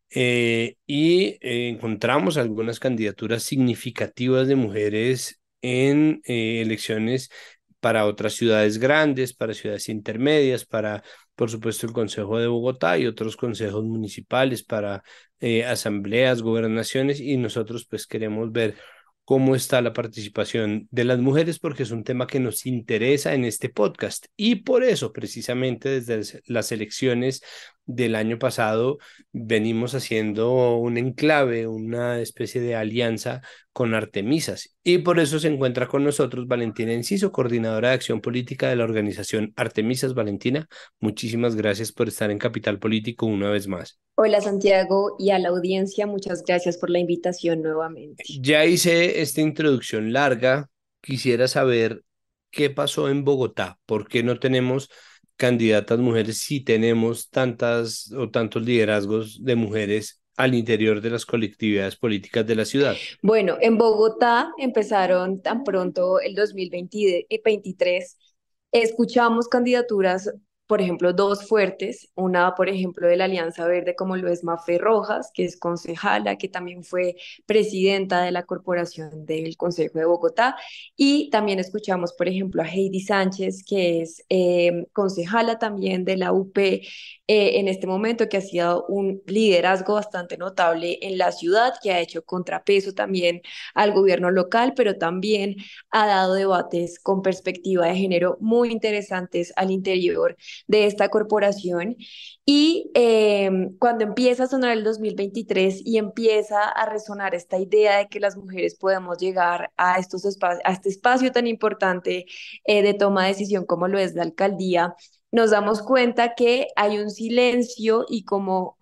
Encontramos algunas candidaturas significativas de mujeres en elecciones para otras ciudades grandes, para ciudades intermedias, para, por supuesto, el Consejo de Bogotá y otros consejos municipales, para asambleas, gobernaciones, y nosotros pues queremos ver cómo está la participación de las mujeres porque es un tema que nos interesa en este podcast y por eso precisamente desde las elecciones del año pasado venimos haciendo un enclave, una especie de alianza con Artemisas y por eso se encuentra con nosotros Valentina Enciso, coordinadora de acción política de la organización Artemisas. Valentina, muchísimas gracias por estar en Capital Político una vez más. Hola Santiago y a la audiencia, muchas gracias por la invitación nuevamente. Ya hice esta introducción larga, quisiera saber qué pasó en Bogotá, por qué no tenemos candidatas mujeres si tenemos tantas o tantos liderazgos de mujeres al interior de las colectividades políticas de la ciudad. Bueno, en Bogotá empezaron tan pronto el 2023. Escuchamos candidaturas, por ejemplo, dos fuertes, una, por ejemplo, de la Alianza Verde, como lo es Mafe Rojas, que es concejala, que también fue presidenta de la corporación del Consejo de Bogotá, y también escuchamos, por ejemplo, a Heidi Sánchez, que es concejala también de la UP en este momento, que ha sido un liderazgo bastante notable en la ciudad, que ha hecho contrapeso también al gobierno local, pero también ha dado debates con perspectiva de género muy interesantes al interior de esta corporación. Y cuando empieza a sonar el 2023 y empieza a resonar esta idea de que las mujeres podemos llegar a, a este espacio tan importante de toma de decisión como lo es la alcaldía, nos damos cuenta que hay un silencio y como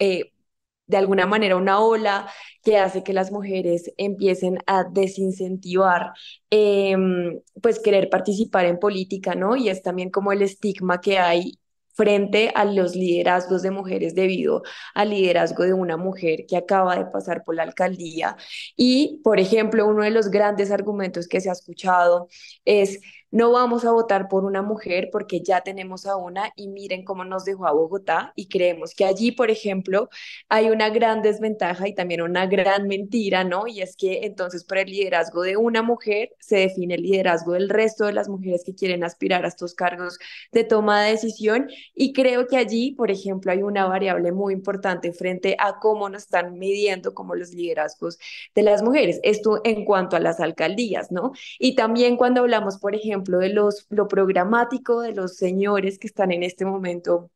de alguna manera una ola que hace que las mujeres empiecen a desincentivar pues querer participar en política, ¿no? Y es también como el estigma que hay frente a los liderazgos de mujeres debido al liderazgo de una mujer que acaba de pasar por la alcaldía. Y, por ejemplo, uno de los grandes argumentos que se ha escuchado es: no vamos a votar por una mujer porque ya tenemos a una y miren cómo nos dejó a Bogotá, y creemos que allí, por ejemplo, hay una gran desventaja y también una gran mentira, ¿no? Y es que entonces por el liderazgo de una mujer se define el liderazgo del resto de las mujeres que quieren aspirar a estos cargos de toma de decisión, y creo que allí, por ejemplo, hay una variable muy importante frente a cómo nos están midiendo como los liderazgos de las mujeres. Esto en cuanto a las alcaldías, ¿no? Y también cuando hablamos, por ejemplo, de lo programático de los señores que están en este momento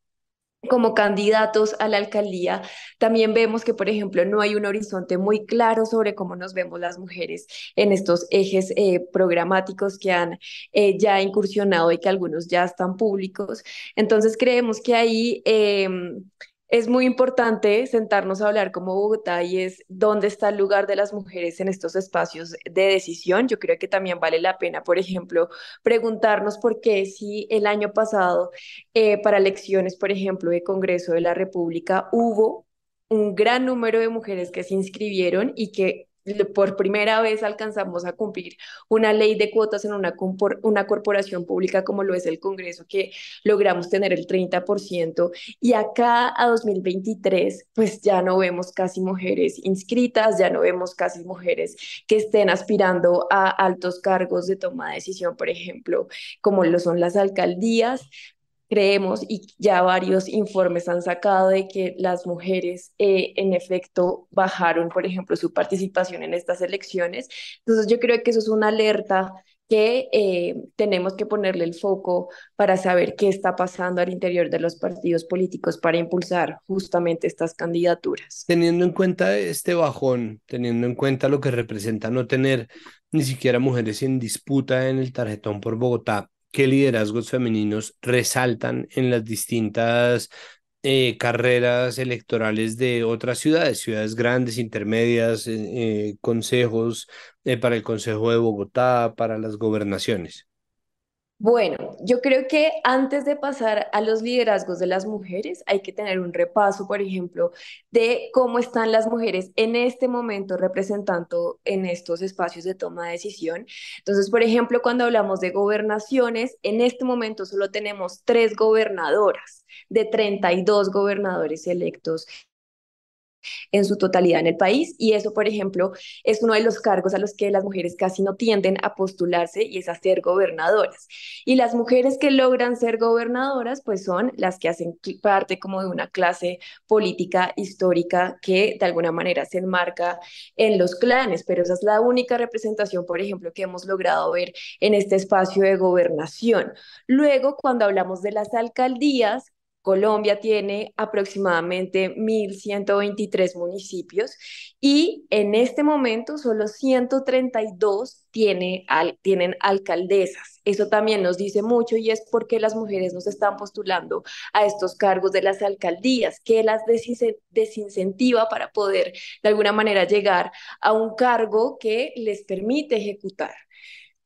como candidatos a la alcaldía, también vemos que, por ejemplo, no hay un horizonte muy claro sobre cómo nos vemos las mujeres en estos ejes programáticos que han ya incursionado y que algunos ya están públicos. Entonces, creemos que ahí es muy importante sentarnos a hablar como Bogotá, y es dónde está el lugar de las mujeres en estos espacios de decisión. Yo creo que también vale la pena, por ejemplo, preguntarnos por qué si el año pasado para elecciones, por ejemplo, de Congreso de la República, hubo un gran número de mujeres que se inscribieron y que por primera vez alcanzamos a cumplir una ley de cuotas en una corporación pública como lo es el Congreso, que logramos tener el 30%, y acá a 2023 pues ya no vemos casi mujeres inscritas, ya no vemos casi mujeres que estén aspirando a altos cargos de toma de decisión, por ejemplo, como lo son las alcaldías. Creemos, y ya varios informes han sacado, de que las mujeres en efecto bajaron, por ejemplo, su participación en estas elecciones. Entonces yo creo que eso es una alerta que tenemos que ponerle el foco para saber qué está pasando al interior de los partidos políticos para impulsar justamente estas candidaturas. Teniendo en cuenta este bajón, teniendo en cuenta lo que representa no tener ni siquiera mujeres en disputa en el tarjetón por Bogotá, ¿qué liderazgos femeninos resaltan en las distintas carreras electorales de otras ciudades, ciudades grandes, intermedias, consejos, para el Consejo de Bogotá, para las gobernaciones? Bueno, yo creo que antes de pasar a los liderazgos de las mujeres, hay que tener un repaso, por ejemplo, de cómo están las mujeres en este momento representando en estos espacios de toma de decisión. Entonces, por ejemplo, cuando hablamos de gobernaciones, en este momento solo tenemos 3 gobernadoras de 32 gobernadores electos en su totalidad en el país. Y eso, por ejemplo, es uno de los cargos a los que las mujeres casi no tienden a postularse, y es a ser gobernadoras. Y las mujeres que logran ser gobernadoras, pues son las que hacen parte como de una clase política histórica que de alguna manera se enmarca en los clanes, pero esa es la única representación, por ejemplo, que hemos logrado ver en este espacio de gobernación. Luego, cuando hablamos de las alcaldías, Colombia tiene aproximadamente 1.123 municipios, y en este momento solo 132 tienen alcaldesas. Eso también nos dice mucho, y es porque las mujeres nos están postulando a estos cargos de las alcaldías, que las desincentiva para poder de alguna manera llegar a un cargo que les permite ejecutar.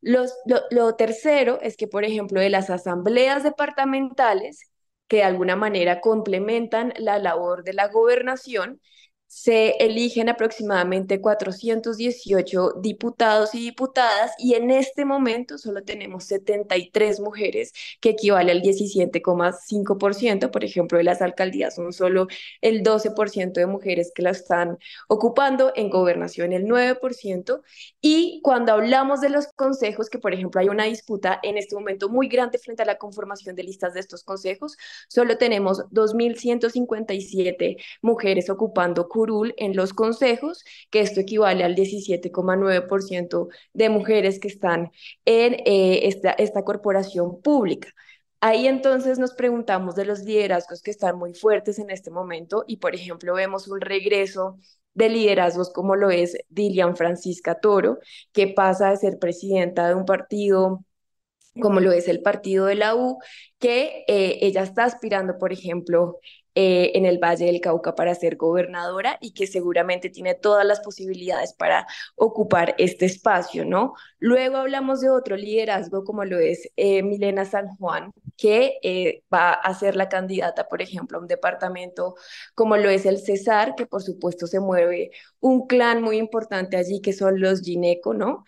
Lo tercero es que, por ejemplo, de las asambleas departamentales, que de alguna manera complementan la labor de la gobernación, se eligen aproximadamente 418 diputados y diputadas, y en este momento solo tenemos 73 mujeres, que equivale al 17,5%. Por ejemplo, de las alcaldías son solo el 12% de mujeres que la están ocupando, en gobernación el 9%. Y cuando hablamos de los consejos, que por ejemplo hay una disputa en este momento muy grande frente a la conformación de listas de estos consejos, solo tenemos 2.157 mujeres ocupando curul en los consejos, que esto equivale al 17,9% de mujeres que están en esta corporación pública. Ahí entonces nos preguntamos de los liderazgos que están muy fuertes en este momento, y por ejemplo vemos un regreso de liderazgos como lo es Dilian Francisca Toro, que pasa de ser presidenta de un partido como lo es el partido de la U, que ella está aspirando, por ejemplo, en el Valle del Cauca para ser gobernadora y que seguramente tiene todas las posibilidades para ocupar este espacio, ¿no? Luego hablamos de otro liderazgo como lo es Milena San Juan, que va a ser la candidata, por ejemplo, a un departamento como lo es el Cesar, que por supuesto se mueve un clan muy importante allí, que son los Gineco, ¿no?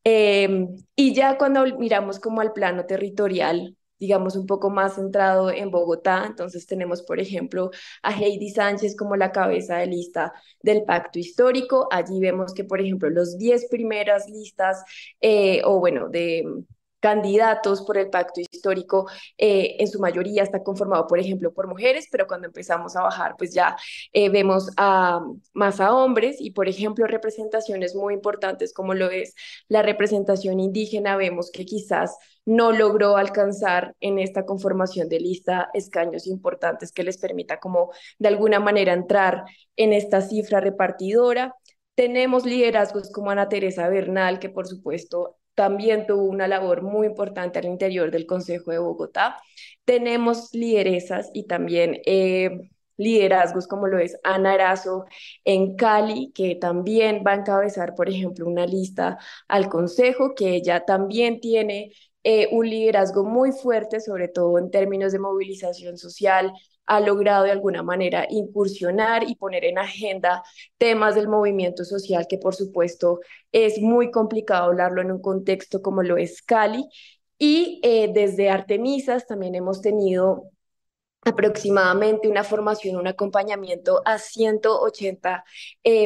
Y ya cuando miramos como al plano territorial, digamos un poco más centrado en Bogotá, entonces tenemos, por ejemplo, a Heidi Sánchez como la cabeza de lista del pacto histórico. Allí vemos que, por ejemplo, los 10 primeras listas, o bueno, de candidatos por el pacto histórico, en su mayoría está conformado, por ejemplo, por mujeres, pero cuando empezamos a bajar, pues ya vemos más a hombres y, por ejemplo, representaciones muy importantes como lo es la representación indígena, vemos que quizás no logró alcanzar en esta conformación de lista escaños importantes que les permita como de alguna manera entrar en esta cifra repartidora. Tenemos liderazgos como Ana Teresa Bernal, que por supuesto también tuvo una labor muy importante al interior del Consejo de Bogotá. Tenemos lideresas y también liderazgos como lo es Ana Erazo en Cali, que también va a encabezar, por ejemplo, una lista al Consejo, que ella también tiene un liderazgo muy fuerte, sobre todo en términos de movilización social, ha logrado de alguna manera incursionar y poner en agenda temas del movimiento social, que por supuesto es muy complicado hablarlo en un contexto como lo es Cali. Y desde Artemisas también hemos tenido aproximadamente una formación, un acompañamiento a 180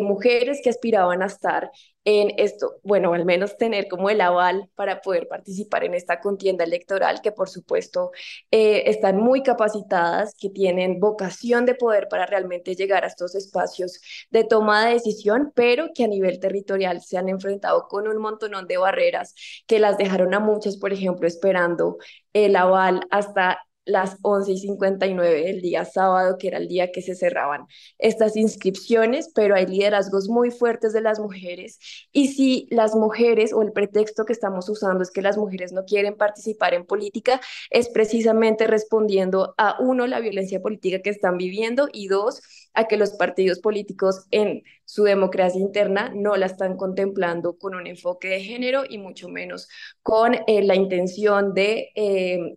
mujeres que aspiraban a estar en esto, bueno, al menos tener como el aval para poder participar en esta contienda electoral, que por supuesto están muy capacitadas, que tienen vocación de poder para realmente llegar a estos espacios de toma de decisión, pero que a nivel territorial se han enfrentado con un montonón de barreras que las dejaron a muchas, por ejemplo, esperando el aval hasta las 11:59 del día sábado, que era el día que se cerraban estas inscripciones, pero hay liderazgos muy fuertes de las mujeres. Y si las mujeres o el pretexto que estamos usando es que las mujeres no quieren participar en política, es precisamente respondiendo a uno, la violencia política que están viviendo y dos, a que los partidos políticos en su democracia interna no la están contemplando con un enfoque de género y mucho menos con la intención de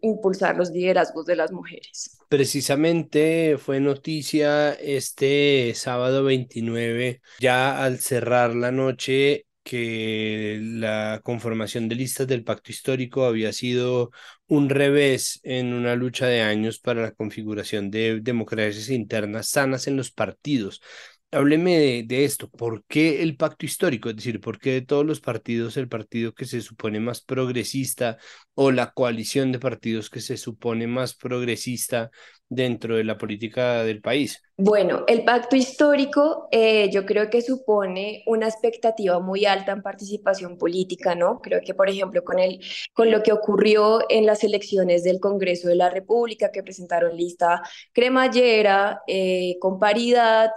impulsar los liderazgos de las mujeres. Precisamente fue noticia este sábado 29, ya al cerrar la noche, que la conformación de listas del pacto histórico había sido un revés en una lucha de años para la configuración de democracias internas sanas en los partidos. Hábleme de esto. ¿Por qué el pacto histórico? Es decir, ¿por qué de todos los partidos el partido que se supone más progresista o la coalición de partidos que se supone más progresista dentro de la política del país? Bueno, el pacto histórico yo creo que supone una expectativa muy alta en participación política, ¿no? Creo que, por ejemplo, con lo que ocurrió en las elecciones del Congreso de la República, que presentaron lista cremallera, con paridad,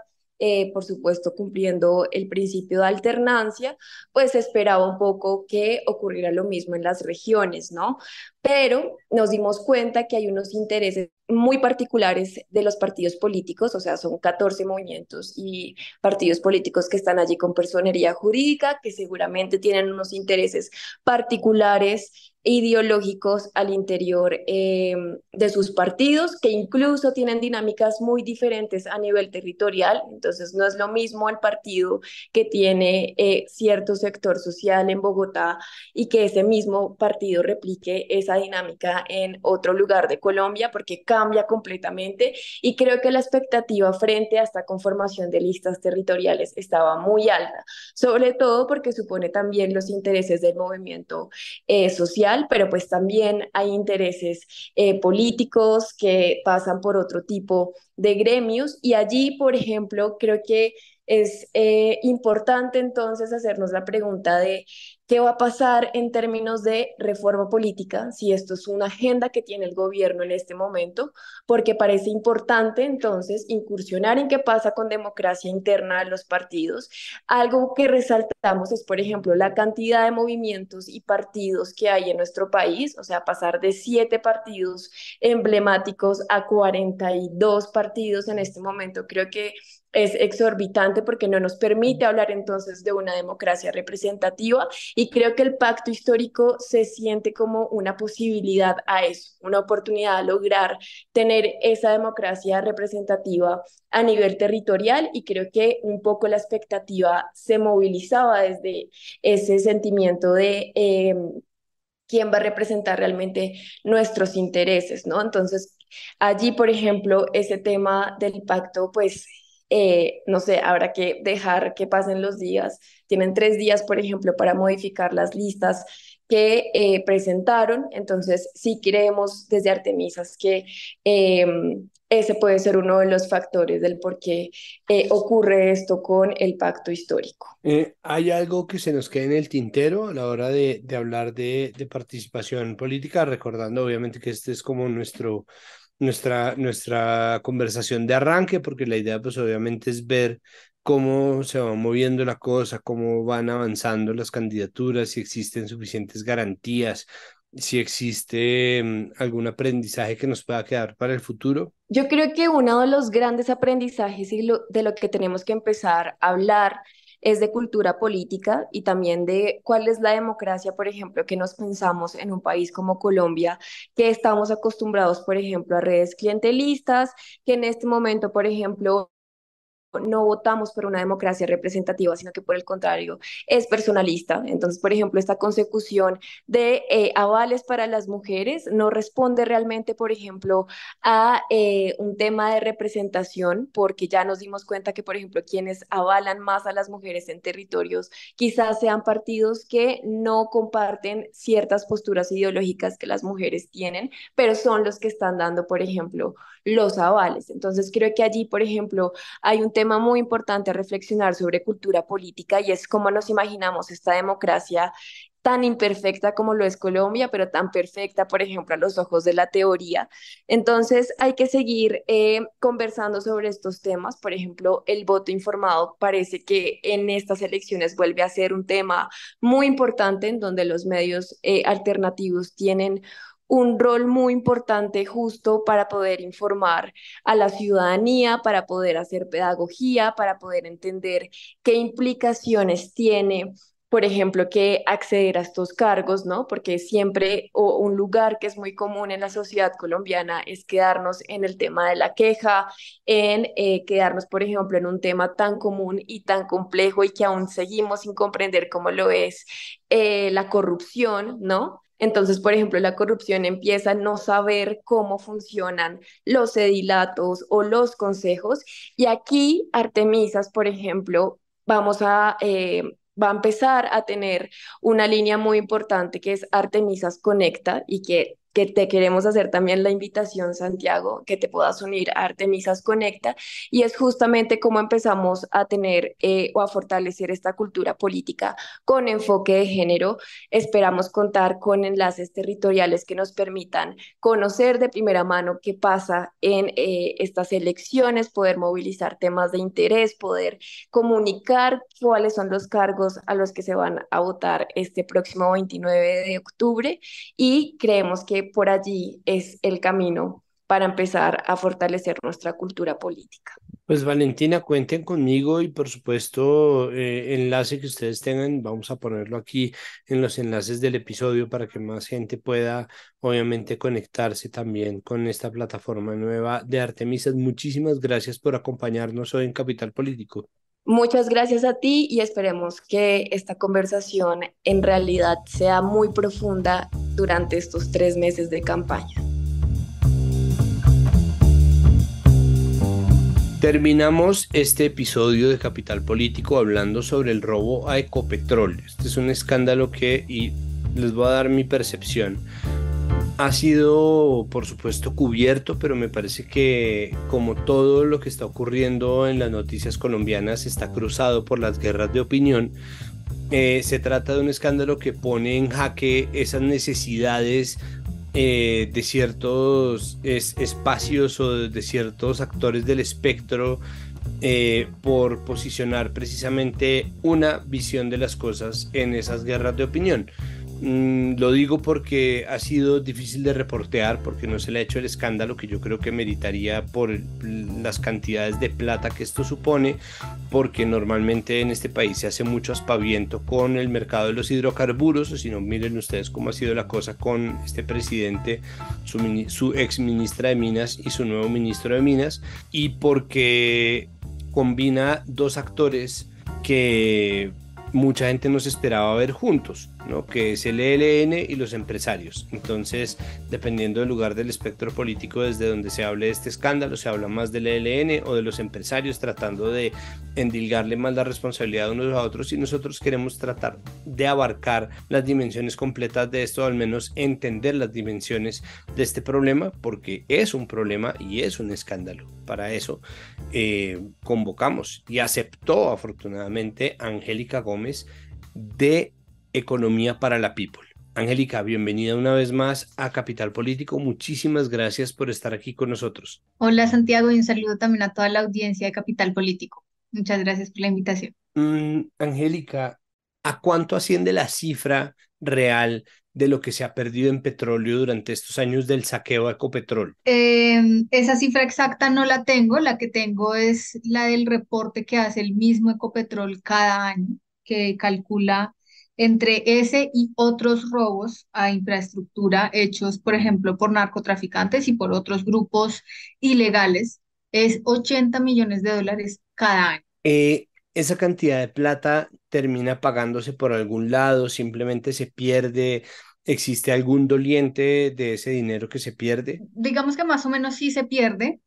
por supuesto cumpliendo el principio de alternancia, pues se esperaba un poco que ocurriera lo mismo en las regiones, ¿no? Pero nos dimos cuenta que hay unos intereses muy particulares de los partidos políticos, o sea, son 14 movimientos y partidos políticos que están allí con personería jurídica, que seguramente tienen unos intereses particulares ideológicos al interior de sus partidos, que incluso tienen dinámicas muy diferentes a nivel territorial. Entonces, no es lo mismo el partido que tiene cierto sector social en Bogotá y que ese mismo partido replique esa dinámica en otro lugar de Colombia, porque cambia completamente. Y creo que la expectativa frente a esta conformación de listas territoriales estaba muy alta, sobre todo porque supone también los intereses del movimiento social, pero pues también hay intereses políticos que pasan por otro tipo de gremios y allí, por ejemplo, creo que es importante entonces hacernos la pregunta de ¿Qué va a pasar en términos de reforma política si esto es una agenda que tiene el gobierno en este momento? Porque parece importante entonces incursionar en qué pasa con democracia interna de los partidos. Algo que resaltamos es, por ejemplo, la cantidad de movimientos y partidos que hay en nuestro país, o sea, pasar de 7 partidos emblemáticos a 42 partidos en este momento, creo que es exorbitante porque no nos permite hablar entonces de una democracia representativa y creo que el pacto histórico se siente como una posibilidad a eso, una oportunidad a lograr tener esa democracia representativa a nivel territorial y creo que un poco la expectativa se movilizaba desde ese sentimiento de quién va a representar realmente nuestros intereses, ¿no? Entonces, allí, por ejemplo, ese tema del pacto, pues, no sé, habrá que dejar que pasen los días. Tienen 3 días, por ejemplo, para modificar las listas que presentaron. Entonces, sí creemos desde Artemisas que eh, ese puede ser uno de los factores del por qué ocurre esto con el pacto histórico. ¿Hay algo que se nos quede en el tintero a la hora de hablar de participación política? Recordando obviamente que este es como nuestra conversación de arranque, porque la idea pues obviamente es ver cómo se va moviendo la cosa, cómo van avanzando las candidaturas, si existen suficientes garantías, si existe algún aprendizaje que nos pueda quedar para el futuro. Yo creo que uno de los grandes aprendizajes y de lo que tenemos que empezar a hablar es de cultura política y también de cuál es la democracia, por ejemplo, que nos pensamos en un país como Colombia, que estamos acostumbrados, por ejemplo, a redes clientelistas, que en este momento, por ejemplo, no votamos por una democracia representativa, sino que por el contrario es personalista. Entonces, por ejemplo, esta consecución de avales para las mujeres no responde realmente, por ejemplo, a un tema de representación, porque ya nos dimos cuenta que, por ejemplo, quienes avalan más a las mujeres en territorios quizás sean partidos que no comparten ciertas posturas ideológicas que las mujeres tienen, pero son los que están dando, por ejemplo, los avales. Entonces, creo que allí, por ejemplo, hay un tema muy importante a reflexionar sobre cultura política y es cómo nos imaginamos esta democracia tan imperfecta como lo es Colombia, pero tan perfecta, por ejemplo, a los ojos de la teoría. Entonces, hay que seguir conversando sobre estos temas. Por ejemplo, el voto informado parece que en estas elecciones vuelve a ser un tema muy importante en donde los medios alternativos tienen un rol muy importante justo para poder informar a la ciudadanía, para poder hacer pedagogía, para poder entender qué implicaciones tiene, por ejemplo, que acceder a estos cargos, ¿no? Porque siempre, o un lugar que es muy común en la sociedad colombiana es quedarnos en el tema de la queja, en quedarnos, por ejemplo, en un tema tan común y tan complejo y que aún seguimos sin comprender cómo lo es la corrupción, ¿no? Entonces, por ejemplo, la corrupción empieza a no saber cómo funcionan los edilatos o los consejos. Y aquí, Artemisas, por ejemplo, va a empezar a tener una línea muy importante que es Artemisas Conecta y que te queremos hacer también la invitación, Santiago, que te puedas unir a Artemisas Conecta. Y es justamente cómo empezamos a tener o a fortalecer esta cultura política con enfoque de género. Esperamos contar con enlaces territoriales que nos permitan conocer de primera mano qué pasa en estas elecciones, poder movilizar temas de interés, poder comunicar cuáles son los cargos a los que se van a votar este próximo 29 de octubre y creemos que por allí es el camino para empezar a fortalecer nuestra cultura política. Pues Valentina, cuenten conmigo y por supuesto enlace que ustedes tengan, vamos a ponerlo aquí en los enlaces del episodio para que más gente pueda obviamente conectarse también con esta plataforma nueva de Artemisas. Muchísimas gracias por acompañarnos hoy en Capital Político. Muchas gracias a ti y esperemos que esta conversación en realidad sea muy profunda durante estos 3 meses de campaña. Terminamos este episodio de Capital Político hablando sobre el robo a Ecopetrol. Este es un escándalo y les voy a dar mi percepción, ha sido por supuesto cubierto, pero me parece que como todo lo que está ocurriendo en las noticias colombianas está cruzado por las guerras de opinión Se trata de un escándalo que pone en jaque esas necesidades de ciertos espacios o de ciertos actores del espectro por posicionar precisamente una visión de las cosas en esas guerras de opinión. Lo digo porque ha sido difícil de reportear, porque no se le ha hecho el escándalo que yo creo que meritaría por las cantidades de plata que esto supone, porque normalmente en este país se hace mucho aspaviento con el mercado de los hidrocarburos, o si no, miren ustedes cómo ha sido la cosa con este presidente, su ex ministra de Minas y su nuevo ministro de Minas, y porque combina dos actores que mucha gente nos esperaba ver juntos, ¿no? Que es el ELN y los empresarios. Entonces, dependiendo del lugar del espectro político desde donde se hable de este escándalo, se habla más del ELN o de los empresarios, tratando de endilgarle más la responsabilidad unos a otros, y nosotros queremos tratar de abarcar las dimensiones completas de esto, al menos entender las dimensiones de este problema, porque es un problema y es un escándalo. Para eso convocamos y aceptó afortunadamente Angélica Gómez de Economía para la People. Angélica, bienvenida una vez más a Capital Político. Muchísimas gracias por estar aquí con nosotros. Hola Santiago y un saludo también a toda la audiencia de Capital Político. Muchas gracias por la invitación. Angélica, ¿a cuánto asciende la cifra real de lo que se ha perdido en petróleo durante estos años del saqueo a Ecopetrol? Esa cifra exacta no la tengo, la que tengo es la del reporte que hace el mismo Ecopetrol cada año, que calcula entre ese y otros robos a infraestructura hechos, por ejemplo, por narcotraficantes y por otros grupos ilegales, es 80 millones de dólares cada año. ¿Esa cantidad de plata termina pagándose por algún lado? ¿Simplemente se pierde? ¿Existe algún doliente de ese dinero que se pierde? Digamos que más o menos sí se pierde.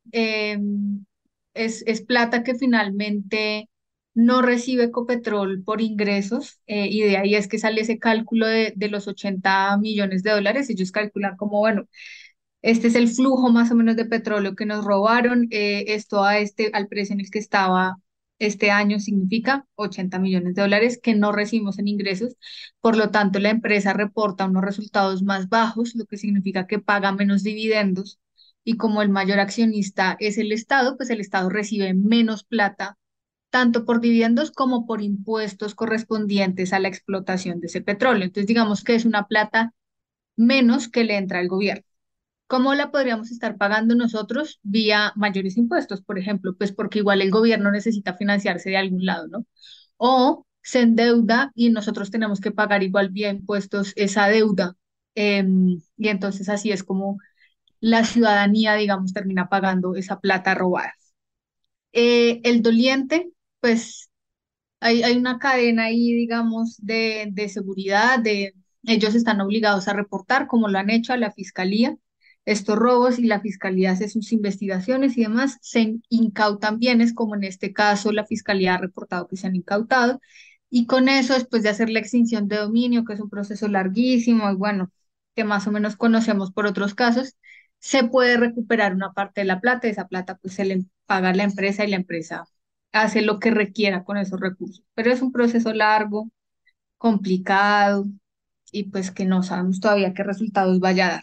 Es plata que finalmente no recibe Ecopetrol por ingresos, y de ahí es que sale ese cálculo de los 80 millones de dólares. Ellos calculan como, bueno, este es el flujo más o menos de petróleo que nos robaron. Esto al precio en el que estaba este año significa 80 millones de dólares que no recibimos en ingresos. Por lo tanto, la empresa reporta unos resultados más bajos, lo que significa que paga menos dividendos. Y como el mayor accionista es el Estado, pues el Estado recibe menos plata, tanto por dividendos como por impuestos correspondientes a la explotación de ese petróleo. Entonces, digamos que es una plata menos que le entra al gobierno. ¿Cómo la podríamos estar pagando nosotros? Vía mayores impuestos, por ejemplo, pues porque igual el gobierno necesita financiarse de algún lado, ¿no? O se endeuda y nosotros tenemos que pagar igual vía impuestos esa deuda. Y entonces así es como la ciudadanía, digamos, termina pagando esa plata robada. El doliente, pues hay una cadena ahí, digamos, de seguridad, ellos están obligados a reportar, como lo han hecho a la fiscalía, estos robos, y la fiscalía hace sus investigaciones y demás, incautan bienes, como en este caso la fiscalía ha reportado que se han incautado, y con eso, después de hacer la extinción de dominio, que es un proceso larguísimo y bueno, que más o menos conocemos por otros casos, se puede recuperar una parte de la plata. Esa plata pues se le paga a la empresa y la empresa hace lo que requiera con esos recursos. Pero es un proceso largo, complicado y pues que no sabemos todavía qué resultados vaya a dar.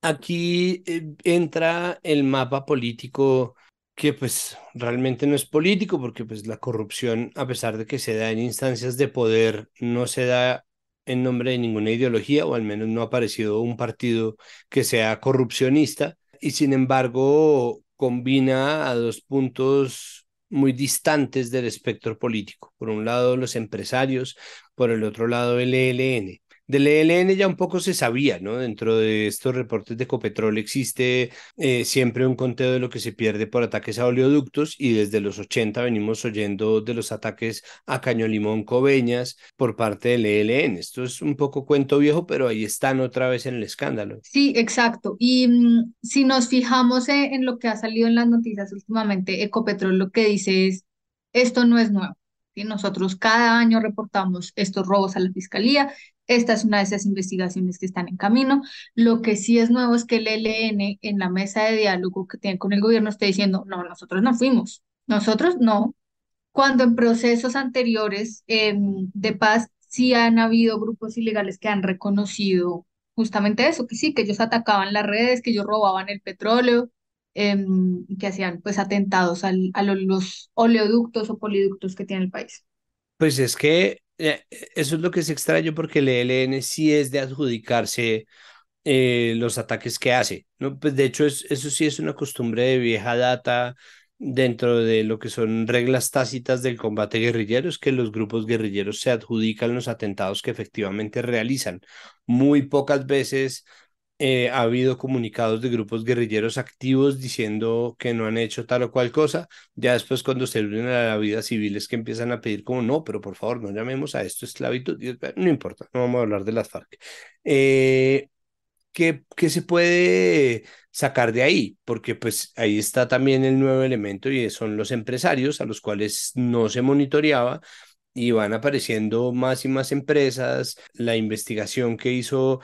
Aquí entra el mapa político, que pues realmente no es político, porque pues la corrupción, a pesar de que se da en instancias de poder, no se da en nombre de ninguna ideología, o al menos no ha aparecido un partido que sea corrupcionista, y sin embargo combina a dos puntos muy distantes del espectro político. Por un lado los empresarios, por el otro lado el ELN. Del ELN ya un poco se sabía, ¿no? Dentro de estos reportes de Ecopetrol existe siempre un conteo de lo que se pierde por ataques a oleoductos, y desde los 80 venimos oyendo de los ataques a Caño Limón Coveñas por parte del ELN. Esto es un poco cuento viejo, pero ahí están otra vez en el escándalo. Sí, exacto. Y si nos fijamos en lo que ha salido en las noticias últimamente, Ecopetrol lo que dice es, esto no es nuevo. ¿Sí? Nosotros cada año reportamos estos robos a la fiscalía. Esta es una de esas investigaciones que están en camino. Lo que sí es nuevo es que el ELN en la mesa de diálogo que tiene con el gobierno está diciendo, no, nosotros no fuimos, nosotros no. Cuando en procesos anteriores de paz sí han habido grupos ilegales que han reconocido justamente eso, que sí, que ellos atacaban las redes, que ellos robaban el petróleo, que hacían pues atentados los oleoductos o poliductos que tiene el país. Pues es que eso es lo que es extraño porque el ELN sí es de adjudicarse los ataques que hace, ¿no? Pues de hecho eso sí es una costumbre de vieja data dentro de lo que son reglas tácitas del combate guerrillero, es que los grupos guerrilleros se adjudican los atentados que efectivamente realizan. Muy pocas veces ha habido comunicados de grupos guerrilleros activos diciendo que no han hecho tal o cual cosa. Ya después cuando se unen a la vida civil es que empiezan a pedir como no, pero por favor no llamemos a esto esclavitud. No importa, no vamos a hablar de las FARC. ¿Qué se puede sacar de ahí? Porque pues ahí está también el nuevo elemento y son los empresarios a los cuales no se monitoreaba y van apareciendo más y más empresas. La investigación que hizo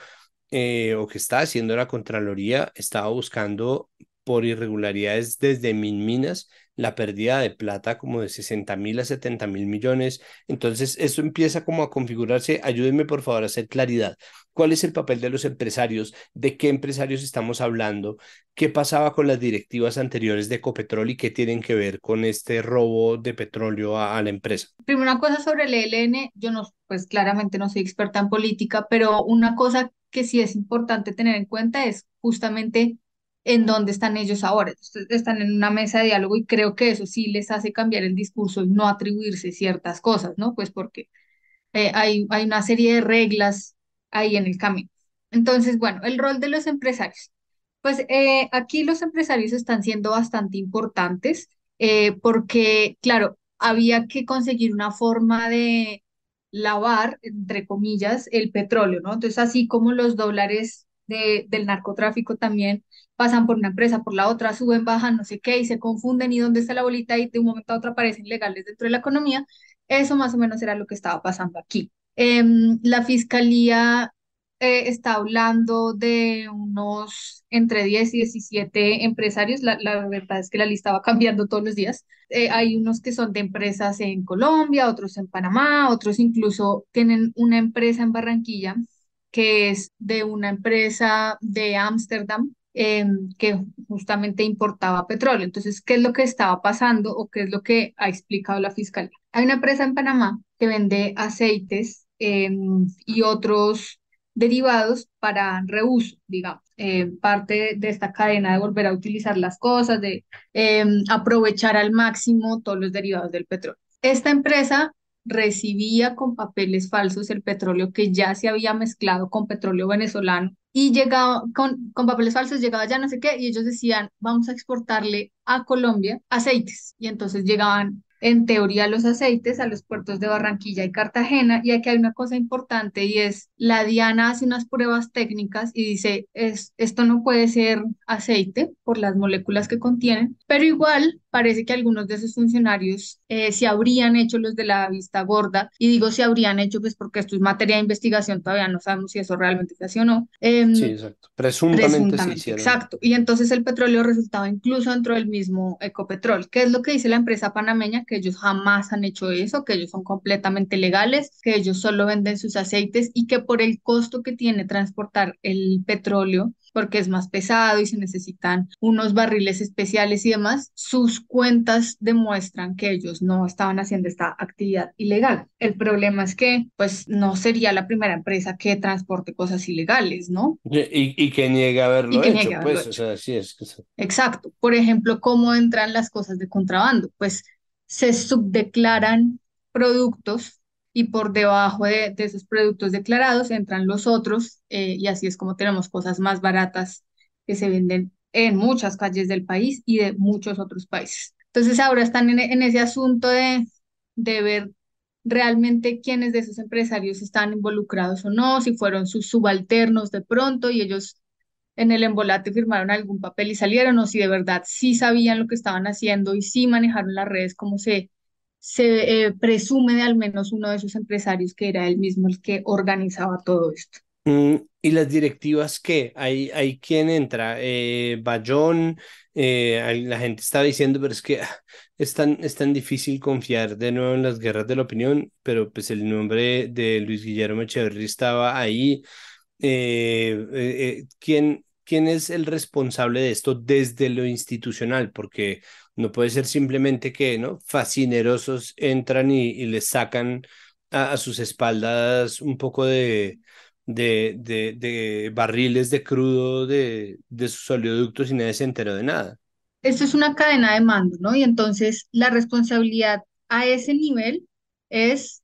o que está haciendo la Contraloría estaba buscando por irregularidades desde Minminas la pérdida de plata como de 60.000 a 70.000 millones. Entonces, eso empieza como a configurarse. Ayúdenme por favor a hacer claridad. ¿Cuál es el papel de los empresarios? ¿De qué empresarios estamos hablando? ¿Qué pasaba con las directivas anteriores de Ecopetrol y qué tienen que ver con este robo de petróleo a la empresa? Primero, una cosa sobre el ELN, yo no, pues claramente no soy experta en política, pero una cosa que sí es importante tener en cuenta es justamente en dónde están ellos ahora. Están en una mesa de diálogo y creo que eso sí les hace cambiar el discurso y no atribuirse ciertas cosas, ¿no? Pues porque hay una serie de reglas ahí en el camino. Entonces, bueno, el rol de los empresarios. Pues aquí los empresarios están siendo bastante importantes porque, claro, había que conseguir una forma de lavar, entre comillas, el petróleo, ¿no? Entonces, así como los dólares del narcotráfico también pasan por una empresa, por la otra, suben, bajan, no sé qué, y se confunden y dónde está la bolita y de un momento a otro aparecen legales dentro de la economía. Eso más o menos era lo que estaba pasando aquí. La fiscalía está hablando de unos entre 10 y 17 empresarios. La verdad es que la lista va cambiando todos los días. Hay unos que son de empresas en Colombia, otros en Panamá, otros incluso tienen una empresa en Barranquilla que es de una empresa de Ámsterdam que justamente importaba petróleo. Entonces, ¿qué es lo que estaba pasando o qué es lo que ha explicado la fiscalía? Hay una empresa en Panamá que vende aceites y otros derivados para reuso, digamos, parte de esta cadena de volver a utilizar las cosas, de aprovechar al máximo todos los derivados del petróleo. Esta empresa recibía con papeles falsos el petróleo que ya se había mezclado con petróleo venezolano y llegaba con papeles falsos, llegaba ya no sé qué, y ellos decían, vamos a exportarle a Colombia aceites. Y entonces llegaban en teoría los aceites a los puertos de Barranquilla y Cartagena. Y aquí hay una cosa importante y es, la Diana hace unas pruebas técnicas y dice, esto no puede ser aceite por las moléculas que contienen, pero igual parece que algunos de esos funcionarios se habrían hecho los de la vista gorda, y digo se habrían hecho pues porque esto es materia de investigación, todavía no sabemos si eso realmente fue así o no. Sí, exacto. Presuntamente se Presuntamente, hicieron. exacto. Y entonces el petróleo resultaba incluso dentro del mismo Ecopetrol. ¿Qué es lo que dice la empresa panameña? Que ellos jamás han hecho eso, que ellos son completamente legales, que ellos solo venden sus aceites y que por el costo que tiene transportar el petróleo, porque es más pesado y se necesitan unos barriles especiales y demás, sus cuentas demuestran que ellos no estaban haciendo esta actividad ilegal. El problema es que, pues, no sería la primera empresa que transporte cosas ilegales, ¿no? Y que niegue Y haberlo que niegue hecho, haberlo pues, o hecho. sea, sí es que Exacto. Por ejemplo, ¿cómo entran las cosas de contrabando? Pues se subdeclaran productos y por debajo de esos productos declarados entran los otros y así es como tenemos cosas más baratas que se venden en muchas calles del país y de muchos otros países. Entonces ahora están en ese asunto de ver realmente quiénes de esos empresarios están involucrados o no, si fueron sus subalternos de pronto y ellos en el embolate firmaron algún papel y salieron, o si de verdad sí sabían lo que estaban haciendo y sí manejaron las redes como se presume de al menos uno de sus empresarios que era él mismo el que organizaba todo esto. ¿Y las directivas qué? ¿Hay quién entra? Bayón, la gente está diciendo, pero es que es tan difícil confiar de nuevo en las guerras de la opinión, pero pues el nombre de Luis Guillermo Echeverry estaba ahí. ¿Quién es el responsable de esto desde lo institucional? Porque no puede ser simplemente que, ¿no?, fascinerosos entran y les sacan a sus espaldas un poco de barriles de crudo de sus oleoductos y nadie se enteró de nada. Esto es una cadena de mando, ¿no? Y entonces la responsabilidad a ese nivel es,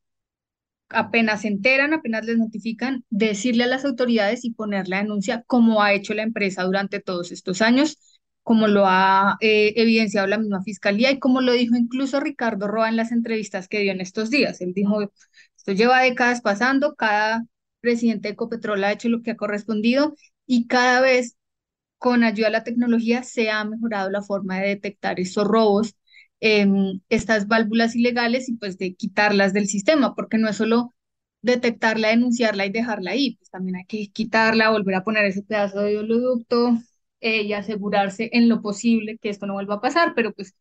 apenas se enteran, apenas les notifican, decirle a las autoridades y poner la denuncia, como ha hecho la empresa durante todos estos años, como lo ha evidenciado la misma fiscalía y como lo dijo incluso Ricardo Roa en las entrevistas que dio en estos días. Él dijo, esto lleva décadas pasando, cada presidente de Ecopetrol ha hecho lo que ha correspondido y cada vez con ayuda de la tecnología se ha mejorado la forma de detectar estos robos, estas válvulas ilegales y pues de quitarlas del sistema, porque no es solo detectarla, denunciarla y dejarla ahí, pues también hay que quitarla, volver a poner ese pedazo de oleoducto y asegurarse en lo posible que esto no vuelva a pasar, pero pues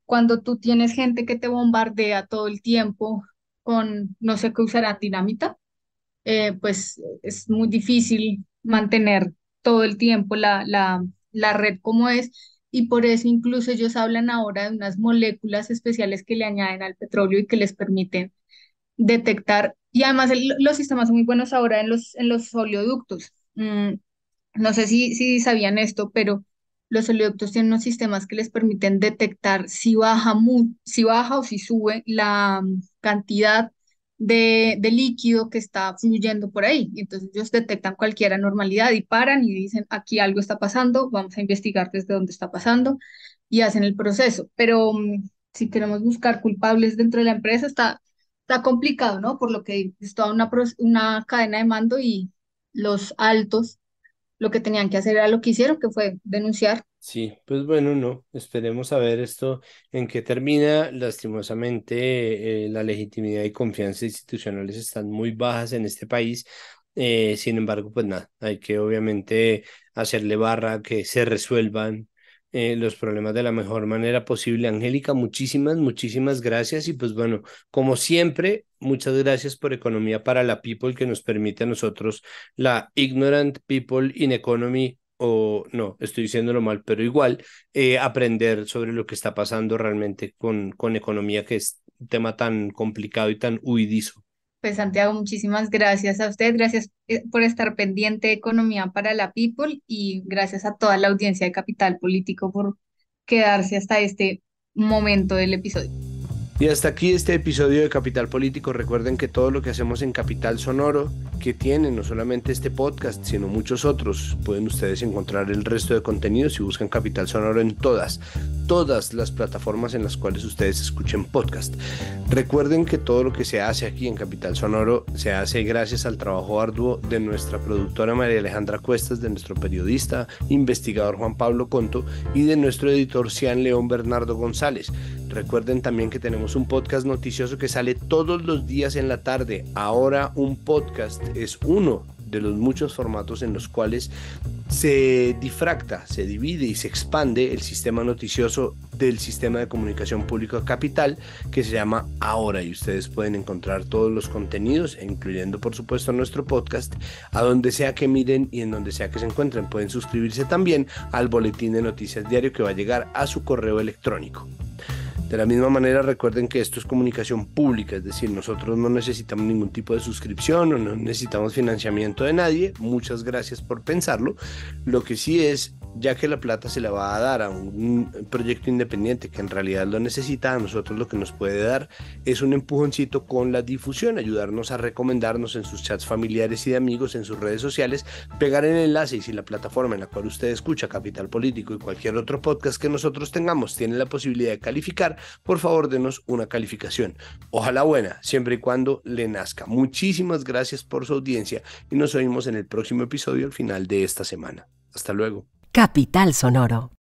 cuando tú tienes gente que te bombardea todo el tiempo con, no sé qué usará, dinamita, pues es muy difícil mantener todo el tiempo la red como es, y por eso incluso ellos hablan ahora de unas moléculas especiales que le añaden al petróleo y que les permiten detectar, y además los sistemas son muy buenos ahora en los oleoductos. No sé si sabían esto, pero los oleoductos tienen unos sistemas que les permiten detectar si baja o si sube la cantidad de líquido que está fluyendo por ahí. Y entonces ellos detectan cualquier anormalidad y paran y dicen, aquí algo está pasando, vamos a investigar desde dónde está pasando y hacen el proceso. Pero si queremos buscar culpables dentro de la empresa, está complicado, ¿no? Por lo que es toda una cadena de mando y los altos lo que tenían que hacer era lo que hicieron, que fue denunciar. Sí, pues bueno, no, esperemos a ver esto en qué termina. Lastimosamente, la legitimidad y confianza institucionales están muy bajas en este país. Sin embargo, pues nada, hay que obviamente hacerle barra, que se resuelvan los problemas de la mejor manera posible. Angélica, muchísimas gracias. Y pues bueno, como siempre, muchas gracias por Economía para la People, que nos permite a nosotros, la Ignorant People in Economy, o no, estoy diciéndolo mal, pero igual, aprender sobre lo que está pasando realmente con economía, que es un tema tan complicado y tan huidizo. Pues Santiago, muchísimas gracias a usted, gracias por estar pendiente de Economía para la People y gracias a toda la audiencia de Capital Político por quedarse hasta este momento del episodio. Y hasta aquí este episodio de Capital Político. Recuerden que todo lo que hacemos en Capital Sonoro, que tiene no solamente este podcast, sino muchos otros, pueden ustedes encontrar el resto de contenidos si buscan Capital Sonoro en todas las plataformas en las cuales ustedes escuchen podcast. Recuerden que todo lo que se hace aquí en Capital Sonoro se hace gracias al trabajo arduo de nuestra productora María Alejandra Cuestas, de nuestro periodista, investigador Juan Pablo Conto y de nuestro editor Cian León Bernardo González. Recuerden también que tenemos un podcast noticioso que sale todos los días en la tarde. Ahora un podcast es uno de los muchos formatos en los cuales se difracta, se divide y se expande el sistema noticioso del sistema de comunicación pública Capital, que se llama Ahora, y ustedes pueden encontrar todos los contenidos, incluyendo por supuesto nuestro podcast, a donde sea que miren y en donde sea que se encuentren. Pueden suscribirse también al boletín de noticias diario que va a llegar a su correo electrónico. De la misma manera, recuerden que esto es comunicación pública, es decir, nosotros no necesitamos ningún tipo de suscripción o no necesitamos financiamiento de nadie. Muchas gracias por pensarlo. Lo que sí es, ya que la plata se la va a dar a un proyecto independiente que en realidad lo necesita, a nosotros lo que nos puede dar es un empujoncito con la difusión, ayudarnos a recomendarnos en sus chats familiares y de amigos, en sus redes sociales, pegar el enlace, y si la plataforma en la cual usted escucha Capital Político y cualquier otro podcast que nosotros tengamos tiene la posibilidad de calificar, por favor denos una calificación, ojalá buena, siempre y cuando le nazca. Muchísimas gracias por su audiencia y nos oímos en el próximo episodio al final de esta semana. Hasta luego. Capital Sonoro.